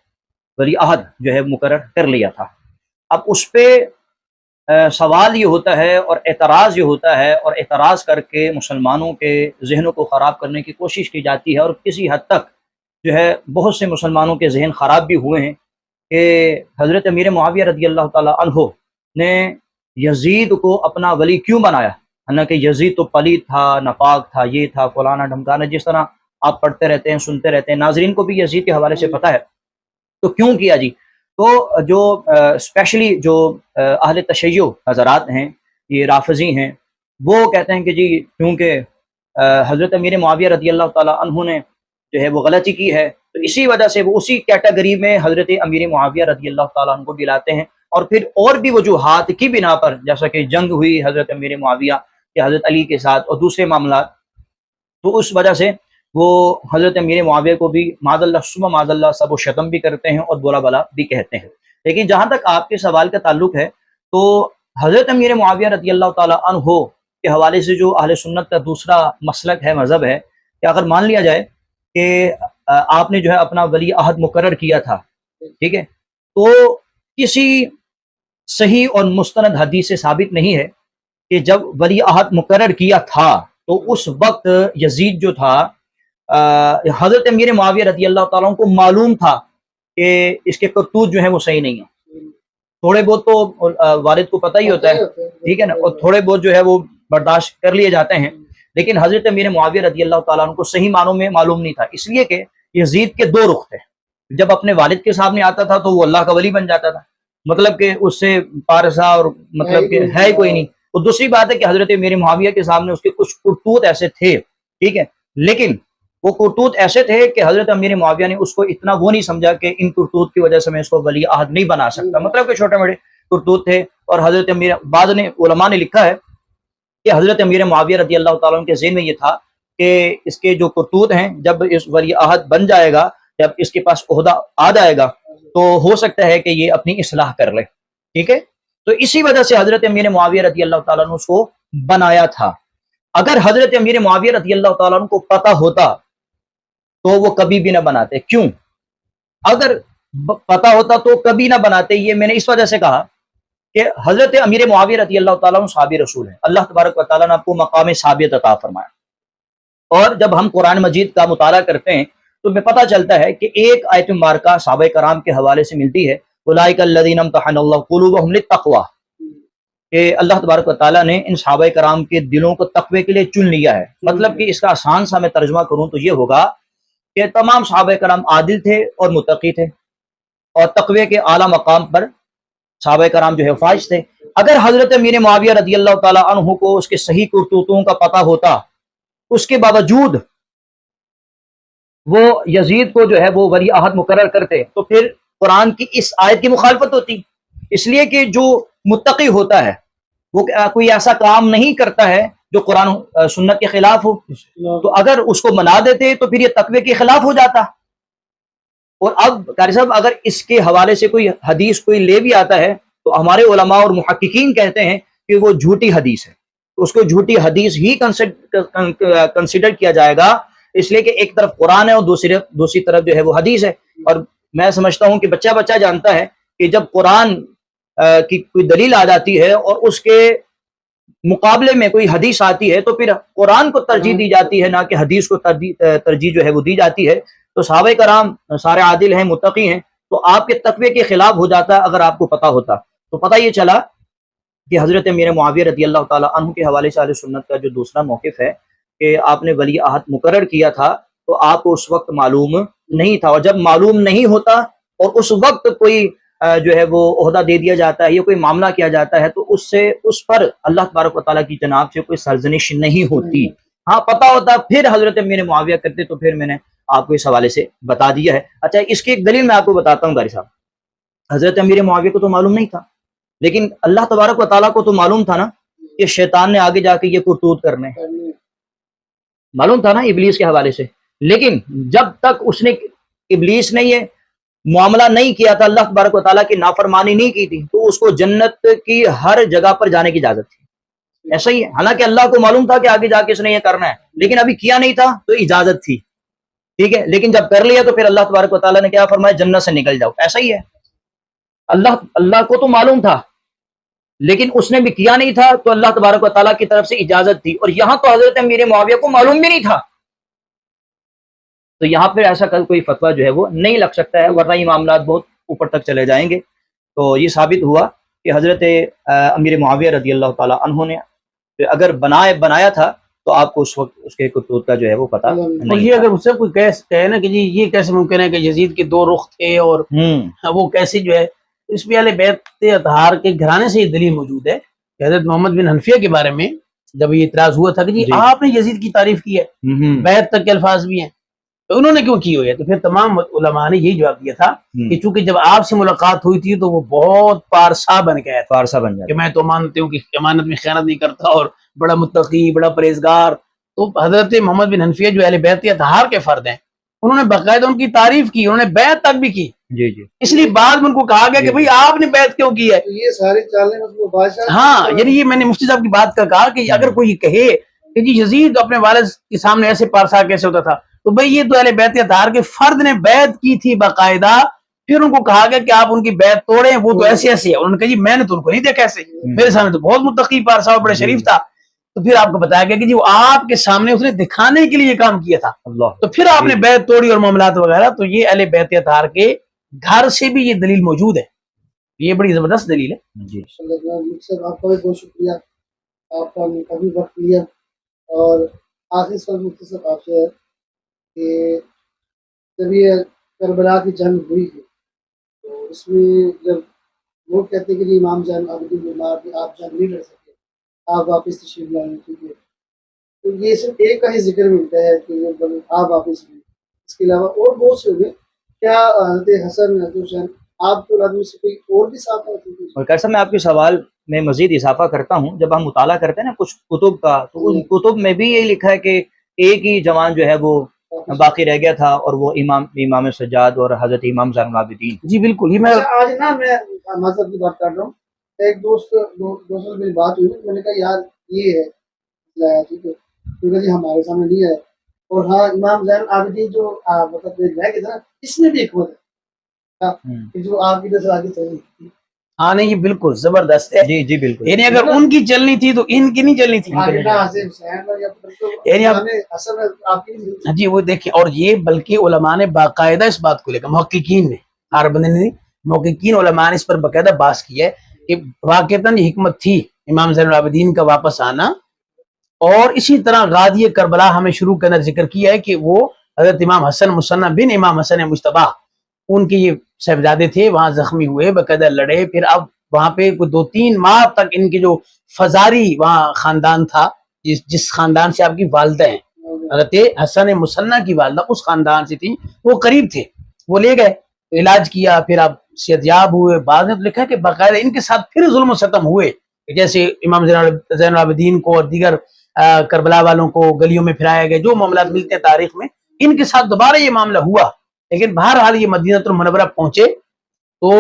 ولی عہد جو ہے مقرر کر لیا تھا. اب اس پہ سوال یہ ہوتا ہے اور اعتراض یہ ہوتا ہے, اور اعتراض کر کے مسلمانوں کے ذہنوں کو خراب کرنے کی کوشش کی جاتی ہے, اور کسی حد تک جو ہے بہت سے مسلمانوں کے ذہن خراب بھی ہوئے ہیں کہ حضرت امیر معاویہ رضی اللہ تعالیٰ عنہ نے یزید کو اپنا ولی کیوں بنایا, حالانکہ یزید تو پلید تھا, ناپاک تھا, یہ تھا, فلانا ڈھمکانا, جس طرح آپ پڑھتے رہتے ہیں, سنتے رہتے ہیں. ناظرین کو بھی یزید کے حوالے سے پتہ ہے. تو کیوں کیا جی؟ تو جو اسپیشلی جو اہل تشیع حضرات ہیں, یہ رافضی ہیں, وہ کہتے ہیں کہ جی کیونکہ حضرت امیر معاویہ رضی اللہ تعالیٰ عنہ نے جو ہے وہ غلطی کی ہے, تو اسی وجہ سے وہ اسی کیٹیگری میں حضرت امیر معاویہ رضی اللہ تعالیٰ عنہ کو دلاتے ہیں. اور پھر اور بھی وجوہات کی بنا پر, جیسا کہ جنگ ہوئی حضرت امیر معاویہ یا حضرت علی کے ساتھ اور دوسرے معاملات, تو اس وجہ سے وہ حضرت امیر معاویہ کو بھی معاذ اللہ ثم معاذ اللہ سب و شتم بھی کرتے ہیں اور برا بلا بھی کہتے ہیں۔ لیکن جہاں تک آپ کے سوال کا تعلق ہے تو حضرت امیر معاویہ رضی اللہ تعالیٰ عنہ کے حوالے سے جو اہل سنت کا دوسرا مسلک ہے، مذہب ہے، کہ اگر مان لیا جائے کہ آپ نے جو ہے اپنا ولی عہد مقرر کیا تھا، ٹھیک ہے، تو کسی صحیح اور مستند حدیث سے ثابت نہیں ہے کہ جب ولی عہد مقرر کیا تھا تو اس وقت یزید جو تھا حضرت امیر معاویہ رضی اللہ تعالیٰ کو معلوم تھا کہ اس کے کرتوت جو ہیں وہ صحیح نہیں ہیں۔ تھوڑے بہت تو والد کو پتہ ہی ہوتا ہے، ٹھیک ہے نا، اور تھوڑے بہت جو ہے وہ برداشت کر لیے جاتے ہیں، لیکن حضرت امیر معاویہ رضی اللہ تعالیٰ عنہ کو صحیح معنوں میں معلوم نہیں تھا، اس لیے کہ یزید کے دو رخ تھے۔ جب اپنے والد کے سامنے آتا تھا تو وہ اللہ کا ولی بن جاتا تھا، مطلب کہ اس سے پارسا اور مطلب کہ ہے کوئی نہیں۔ اور دوسری بات ہے کہ حضرت امیر معاویہ کے سامنے اس کے کچھ کرتوت ایسے تھے، ٹھیک ہے، لیکن وہ کرتوت ایسے تھے کہ حضرت امیر معاویہ نے اس کو اتنا وہ نہیں سمجھا کہ ان کرتوت کی وجہ سے میں اس کو ولی عہد نہیں بنا سکتا، مطلب کہ چھوٹے بڑے کرتوت تھے۔ اور حضرت امیر بعض نے علماء نے لکھا ہے کہ حضرت امیر معاویہ رضی اللہ تعالیٰ عنہ کے ذہن میں یہ تھا کہ اس کے جو کرتوت ہیں جب اس ولی عہد بن جائے گا، جب اس کے پاس عہدہ آ جائے گا تو ہو سکتا ہے کہ یہ اپنی اصلاح کر لے، ٹھیک ہے۔ تو اسی وجہ سے حضرت امیر معاویہ رضی اللہ تعالیٰ عنہ اس کو بنایا تھا۔ اگر حضرت امیر معاویہ رضی اللہ تعالیٰ عنہ کو پتہ ہوتا تو وہ کبھی بھی نہ بناتے۔ کیوں؟ اگر پتہ ہوتا تو کبھی نہ بناتے۔ یہ میں نے اس وجہ سے کہا کہ حضرت امیر معاویہ رضی اللہ تعالیٰ عنہ صحابی رسول ہیں، اللہ تبارک و تعالیٰ نے آپ کو مقام ثابت عطا فرمایا۔ اور جب ہم قرآن مجید کا مطالعہ کرتے ہیں تو ہمیں پتہ چلتا ہے کہ ایک آیت مبارکہ صحابہ کرام کے حوالے سے ملتی ہے، اولئک الذین امتحن اللہ قلوبہم للتقوی، کہ اللہ تبارک و تعالیٰ نے ان صحابہ کرام کے دلوں کو تقوی کے لیے چن لیا ہے۔ مطلب کہ اس کا آسان سا میں ترجمہ کروں تو یہ ہوگا کہ تمام صحابہ کرام عادل تھے اور متقی تھے، اور تقوی کے اعلیٰ مقام پر صحابہ کرام جو ہے فائز تھے۔ اگر حضرت امیر معاویہ رضی اللہ تعالیٰ عنہ کو اس کے صحیح کرتوتوں کا پتہ ہوتا، اس کے باوجود وہ یزید کو جو ہے وہ ولی عہد مقرر کرتے، تو پھر قرآن کی اس آیت کی مخالفت ہوتی، اس لیے کہ جو متقی ہوتا ہے وہ کوئی ایسا کام نہیں کرتا ہے جو قرآن سنت کے خلاف ہو، تو اگر اس کو منا دیتے تو پھر یہ تقوی کے خلاف ہو جاتا۔ اور اب قاری صاحب اگر اس کے حوالے سے کوئی حدیث کوئی لے بھی آتا ہے تو ہمارے علماء اور محققین کہتے ہیں کہ وہ جھوٹی حدیث ہے، اس کو جھوٹی حدیث ہی کنسیڈر کیا جائے گا، اس لیے کہ ایک طرف قرآن ہے اور دوسری طرف جو ہے وہ حدیث ہے۔ اور میں سمجھتا ہوں کہ بچہ جانتا ہے کہ جب قرآن کی کوئی دلیل آ جاتی ہے اور اس کے مقابلے میں کوئی حدیث آتی ہے تو پھر قرآن کو ترجیح دی جاتی ہے، نہ کہ حدیث کو ترجیح جو ہے وہ دی جاتی ہے۔ تو صحابہ کرام سارے عادل ہیں، متقی ہیں، تو آپ کے تقوی کے خلاف ہو جاتا اگر آپ کو پتہ ہوتا۔ تو پتہ یہ چلا کہ حضرت امیر معاویہ رضی اللہ تعالیٰ عنہ کے حوالے سے اہل سنت کا جو دوسرا موقف ہے کہ آپ نے ولی عہد مقرر کیا تھا تو آپ کو اس وقت معلوم نہیں تھا، اور جب معلوم نہیں ہوتا اور اس وقت کوئی جو ہے وہ عہدہ دے دیا جاتا ہے یا کوئی معاملہ کیا جاتا ہے تو اس پر اللہ تبارک و تعالیٰ کی جناب سے کوئی سرزنش نہیں ہوتی۔ ہاں پتہ ہوتا پھر حضرت امیر معاویہ کرتے، تو پھر میں نے آپ کو اس حوالے سے بتا دیا ہے۔ اچھا، اس کی ایک دلیل میں آپ کو بتاتا ہوں قاری صاحب۔ حضرت امیر معاویہ کو تو معلوم نہیں تھا، لیکن اللہ تبارک و تعالیٰ کو تو معلوم تھا نا کہ شیطان نے آگے جا کے یہ کرتوت کرنے، معلوم تھا نا ابلیس کے حوالے سے۔ لیکن جب تک ابلیس نے یہ معاملہ نہیں کیا تھا، اللہ تبارک و تعالیٰ کی نافرمانی نہیں کی تھی، تو اس کو جنت کی ہر جگہ پر جانے کی اجازت تھی۔ ایسا ہی ہے، حالانکہ اللہ کو معلوم تھا کہ آگے جا کے اس نے یہ کرنا ہے، لیکن ابھی کیا نہیں تھا تو اجازت تھی، ٹھیک ہے، لیکن جب کر لیا تو پھر اللہ تبارک و تعالیٰ نے کیا فرمایا؟ جنت سے نکل جاؤ۔ ایسا ہی ہے، اللہ کو تو معلوم تھا لیکن اس نے بھی کیا نہیں تھا، تو اللہ تبارک و تعالیٰ کی طرف سے اجازت تھی۔ اور یہاں تو حضرت امیر معاویہ کو معلوم بھی نہیں تھا، تو یہاں پہ ایسا کوئی فتویٰ جو ہے وہ نہیں لگ سکتا ہے، ورنہ یہ معاملات بہت اوپر تک چلے جائیں گے۔ تو یہ ثابت ہوا کہ حضرت امیر معاویہ رضی اللہ تعالیٰ عنہ نے اگر بنایا تھا تو آپ کو اس وقت اس کے کرتوت کا جو ہے وہ پتہ نہیں۔ یہ اگر اس سے کوئی کہے نا کہ جی یہ کیسے ممکن ہے کہ یزید کے دو رخ تھے اور وہ کیسے جو ہے، اس پہ اہل بیت اطہار کے گھرانے سے یہ دلیل موجود ہے کہ حضرت محمد بن حنفیہ کے بارے میں جب یہ اعتراض ہوا تھا کہ جی آپ نے یزید کی تعریف کی ہے، بیت تک کے الفاظ بھی ہیں، تو انہوں نے کیوں کی ہوئی ہے؟ تو پھر تمام علماء نے یہی جواب دیا تھا کہ چونکہ جب آپ سے ملاقات ہوئی تھی تو وہ بہت پارسا بن گیا تھا، پارسا بن گیا کہ میں تو مانتے ہوں کہ امانت میں خیانت نہیں کرتا اور بڑا متقی، بڑا پرہیزگار، تو حضرت محمد بن حنفیہ جو اہل بیت اطہار کے فرد ہیں انہوں نے باقاعدہ ان کی تعریف کی, انہوں نے بیعت تک بھی کی. جی جی اس لیے بعد میں ان کو کہا گیا کہ بھئی آپ نے بیعت کیوں کی ہے. یہ ساری چالیں مطلب بادشاہ. ہاں یعنی یہ میں نے مفتی صاحب کی بات کا کہا کہ اگر کوئی کہے کہ جی یزید اپنے والد کے سامنے ایسے پارسا کیسے ہوتا تھا, تو بھئی یہ تو اہل بیت اطہار کے فرد نے بیعت کی تھی باقاعدہ, پھر ان کو کہا گیا کہ آپ ان کی بیعت توڑیں, وہ تو ایسے ایسے ہے. انہوں نے کہا جی میں نے تو ان کو نہیں دیکھا ایسے, میرے سامنے تو بہت متقی پارسا اور بڑے شریف تھا. تو پھر آپ کو بتایا گیا کہ جی وہ آپ کے سامنے اس نے دکھانے کے لیے یہ کام کیا تھا, اللہ. تو پھر آپ نے بیعت توڑی اور معاملات وغیرہ. تو یہ اہل بیت اطہار کے گھر سے بھی یہ دلیل موجود ہے, یہ بڑی زبردست دلیل ہے. جی آپ کا بھی بہت شکریہ, آپ کا کافی وقت لیا. اور آخری سوال مفتی صاحب آپ سے ہے کہ جب یہ کربلا کی جنگ ہوئی ہے تو اس میں جب لوگ کہتے ہیں کہ جی امام زین العابدین بیمار تھے, آپ جنگ نہیں لڑ سکتے, آپ واپس تشریف لائیں, ٹھیک ہے, تو یہ صرف ایک کا ہی ذکر ملتا ہے کہ آپ واپس لائیں. اس کے علاوہ اور بہت سے ہوئے. کیا حضرت حسن حضرت حسین آپ کے اولاد میں سے کوئی اور بھی ساتھ آتے ہیں؟ اور کیسا میں آپ کے سوال میں مزید اضافہ کرتا ہوں, جب ہم مطالعہ کرتے ہیں نا کچھ کتب کا, تو ان کتب میں بھی یہ لکھا ہے کہ ایک ہی جوان جو ہے وہ باقی رہ گیا تھا, اور وہ امام سجاد اور حضرت امام زین العابدین. جی بالکل. یہ میں آج نا میں مذہب کی بات کر رہا ہوں. ایک دوستوں سے میری بات ہوئی, میں نے کہا یار یہ ہے, ٹھیک ہے, کیونکہ جی ہمارے سامنے نہیں ہے. اور ہاں امام زین العابدین جو مطلب رہ گئے تھے نا, اس میں بھی ایک حکمت ہے جو آپ کی طرف آگے چلی. ہاں نہیں یہ بالکل زبردست ہے. جی جی بالکل. یعنی اگر ان کی چلنی تھی تو ان کی نہیں چلنی تھی. جی وہ دیکھیں, اور یہ بلکہ علماء نے باقاعدہ اس بات کو لے کر, محققین نے, ہر بندے نے, محققین علماء نے اس پر باقاعدہ بحث کی ہے کہ واقعتاً یہ حکمت تھی امام زین العابدین کا واپس آنا. اور اسی طرح غازی کربلا ہمیں شروع کے اندر ذکر کیا ہے کہ وہ حضرت امام حسن مصنع بن امام حسن مجتبی, ان کے یہ صاحبزادے تھے, وہاں زخمی ہوئے, باقاعدہ لڑے. پھر اب وہاں پہ کوئی 2-3 ماہ تک ان کے جو فزاری وہاں خاندان تھا, جس خاندان سے آپ کی والدہ ہیں, حضرت حسن مصنع کی والدہ اس خاندان سے تھی, وہ قریب تھے, وہ لے گئے, علاج کیا, پھر آپ صحت یاب ہوئے. بعد نے تو لکھا کہ باقاعدہ ان کے ساتھ پھر ظلم و ستم ہوئے, جیسے امام زین العابدین کو اور دیگر کربلا والوں کو گلیوں میں پھرایا گیا, جو معاملات ملتے ہیں تاریخ میں, ان کے ساتھ دوبارہ یہ معاملہ ہوا. لیکن بہرحال یہ مدینہ المنورہ پہنچے تو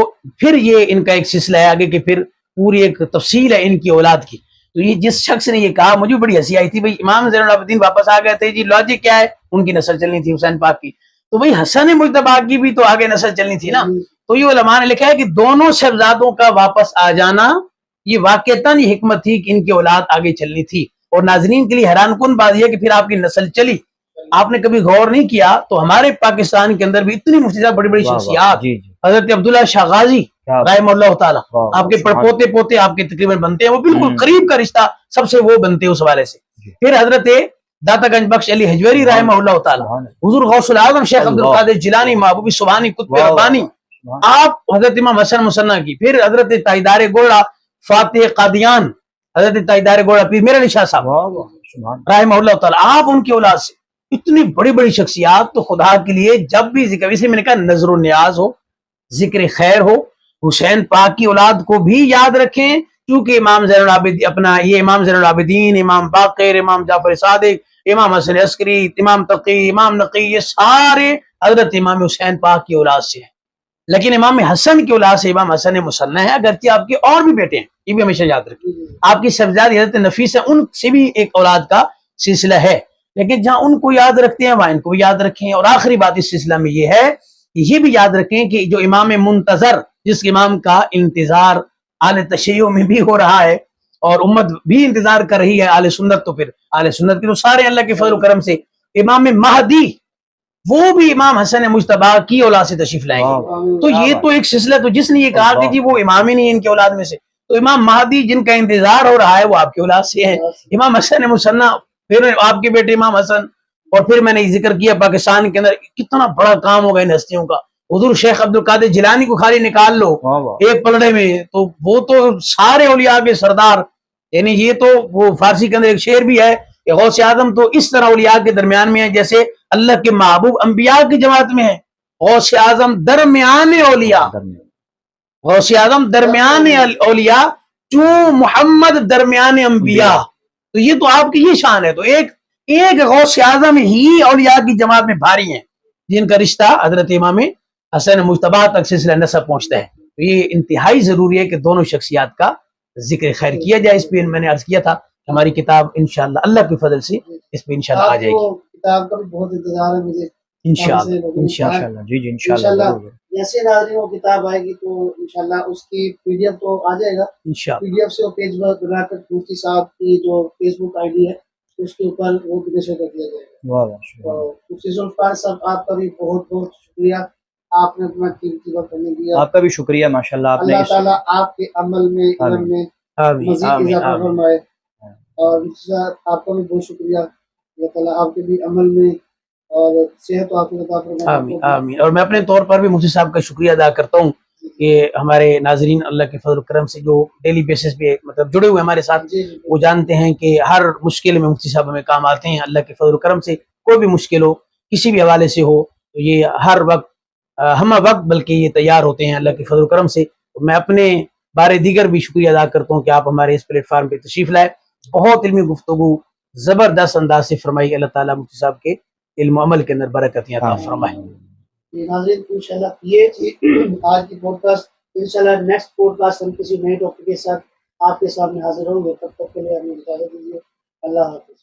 پھر یہ ان کا ایک سلسلہ ہے آگے کہ پھر پوری ایک تفصیل ہے ان کی اولاد کی. تو یہ جس شخص نے یہ کہا, مجھے بڑی ہنسی آئی تھی, بھئی امام زین العابدین واپس آ گئے تھے, جی لاجک کیا ہے, ان کی نسل چلنی تھی حسین پاک کی, تو بھئی حسن مجتبی کی بھی تو آگے نسل چلنی تھی نا. تو یہ علماء نے لکھا ہے کہ دونوں صاحبزادوں کا واپس آ جانا یہ واقعتاً یہ حکمت تھی کہ ان کی اولاد آگے چلنی تھی. اور ناظرین کے لیے حیران کن بات یہ ہے کہ پھر آپ کی نسل چلی. آپ نے کبھی غور نہیں کیا تو ہمارے پاکستان کے اندر بھی اتنی مفتی صاحب بڑی بڑی شخصیات, حضرت عبداللہ شاہ غازی رحمہ اللہ تعالیٰ, آپ کے پڑپوتے پوتے آپ کے تقریباً بنتے ہیں, وہ بالکل قریب کا رشتہ سب سے وہ بنتے ہیں اس حوالے سے. پھر حضرت داتا گنج بخش علی حجویری رحمہ اللہ تعالیٰ, حضور غوث العظم شیخ عبدالقادر جیلانی محبوب سبحانی قطب ربانی, آپ حضرت امام حسن مصنع کی, پھر حضرت تاجدار گوڑا فاتح قادیان حضرت تاجدار گوڑا پیر میرعلی شاہ صاحب رحمہ اللہ تعالیٰ, آپ ان کی اولاد سے اتنی بڑی بڑی شخصیات. تو خدا کے لیے جب بھی ذکر, اسے میں نے کہا نظر و نیاز ہو, ذکر خیر ہو, حسین پاک کی اولاد کو بھی یاد رکھیں, کیونکہ امام زین العابدین اپنا یہ امام زین العابدین, امام باقر, امام جعفر صادق, امام حسن عسکری, امام تقی, امام نقی, یہ سارے حضرت امام حسین پاک کی اولاد سے ہیں. لیکن امام حسن کی اولاد سے امام حسن مصنع ہے, اگرچہ آپ کے اور بھی بیٹے ہیں, یہ بھی ہمیشہ یاد رکھیں. آپ کی صاحبزادی حضرت نفیس ہے, ان سے بھی ایک اولاد کا سلسلہ ہے, لیکن جہاں ان کو یاد رکھتے ہیں وہاں ان کو بھی یاد رکھیں. اور آخری بات اس سلسلہ میں یہ ہے کہ یہ بھی یاد رکھیں کہ جو امام منتظر, جس امام کا انتظار اہل تشیع میں بھی ہو رہا ہے اور امت بھی انتظار کر رہی ہے, اہل سنت, تو پھر اہل سنت کے تو سارے اللہ کے فضل و کرم سے امام مہدی وہ بھی امام حسن مجتبی کی اولاد سے تشریف لائیں گے. تو یہ تو ایک سلسلہ, تو جس نے یہ کہا کہ جی وہ امام ہی نہیں ان کی اولاد میں سے, تو امام مہدی جن کا انتظار ہو رہا ہے وہ آپ کی اولاد سے ہے. امام حسن مصنع, پھر آپ کے بیٹے امام حسن, اور پھر میں نے ذکر کیا پاکستان کے اندر کتنا بڑا کام ہوگا ان ہستیوں کا. حضور شیخ عبدالقادر جیلانی کو خالی نکال لو ایک پلڑے میں, تو وہ تو سارے اولیاء کے سردار. یعنی یہ تو وہ فارسی کے اندر ایک شعر بھی ہے کہ غوث اعظم تو اس طرح اولیاء کے درمیان میں ہے جیسے اللہ کے محبوب انبیاء کی جماعت میں ہے. غوث اعظم درمیان اولیاء, غوث اعظم درمیان اولیاء, چون محمد درمیان انبیاء. تو یہ تو آپ کی یہ شان ہے. تو ایک ایک غوث اعظم ہی اولیاء کی جماعت میں بھاری ہیں جن کا رشتہ حضرت امام حسن مجتبی تک سلسلہ نسب پہنچتا ہے. تو یہ انتہائی ضروری ہے کہ دونوں شخصیات کا ذکر خیر کیا جائے. اس پہ میں نے عرض کیا تھا کہ ہماری کتاب انشاءاللہ اللہ کے فضل سے اس پہ انشاءاللہ آ جائے گی. کتاب کا بھی بہت انتظار ہے مجھے انشاءاللہ انشاءاللہ جی جی انشاءاللہ جیسے ناظرین وہ کتاب آئے گی تو انشاءاللہ اس کی پی ڈی ایف تو آ جائے گا. انشاءاللہ پی ڈی ایف سے وہ پیج بنا کر مفتی صاحب کی جو فیس بک آئی ڈی ہے اس کے اوپر وہ نشر کر دیا جائے گا. واہ واہ تو مفتی ذوالفقار صاحب آپ کا بھی بہت بہت شکریہ. آپ نے اپنا قیمتی وقت ہمیں دیا. آپ کا بھی شکریہ ماشاءاللہ. آپ نے اللہ تعالیٰ آپ کے عمل میں علم میں آمین مزید آمین اضافہ آمین. فرمائے. اور مفتی صاحب آپ کا بھی بہت شکریہ. اللہ تعالیٰ آپ کے بھی عمل میں اور صحت و عافیت عطا فرمائے. آمین آمین. اور میں اپنے طور پر بھی مفتی صاحب کا شکریہ ادا کرتا ہوں کہ ہمارے ناظرین اللہ کے فضل و کرم سے جو ڈیلی بیسس پہ مطلب جڑے ہوئے ہمارے ساتھ جی جی وہ جانتے ہیں کہ ہر مشکل میں مفتی صاحب ہمیں کام آتے ہیں. اللہ کے فضل و کرم سے کوئی بھی مشکل ہو کسی بھی حوالے سے ہو تو یہ ہر وقت ہم وقت بلکہ یہ تیار ہوتے ہیں اللہ کے فضل و کرم سے. میں اپنے بارے دیگر بھی شکریہ ادا کرتا ہوں کہ آپ ہمارے اس پلیٹ فارم پہ تشریف لائے. بہت علمی گفتگو زبردست انداز سے فرمائی. اللہ تعالیٰ مفتی صاحب کے علم و عمل کے اندر برکت عطا فرمائے. ناظرین انشاءاللہ یہ تھی آج کی پوڈ کاسٹ. انشاءاللہ نیکسٹ پوڈ کاسٹ ہم کسی نئے ٹاپک کے ساتھ آپ کے سامنے حاضر ہوں گے. تب تک کے لیے ہمیں اجازت دیجیے. اللہ حافظ.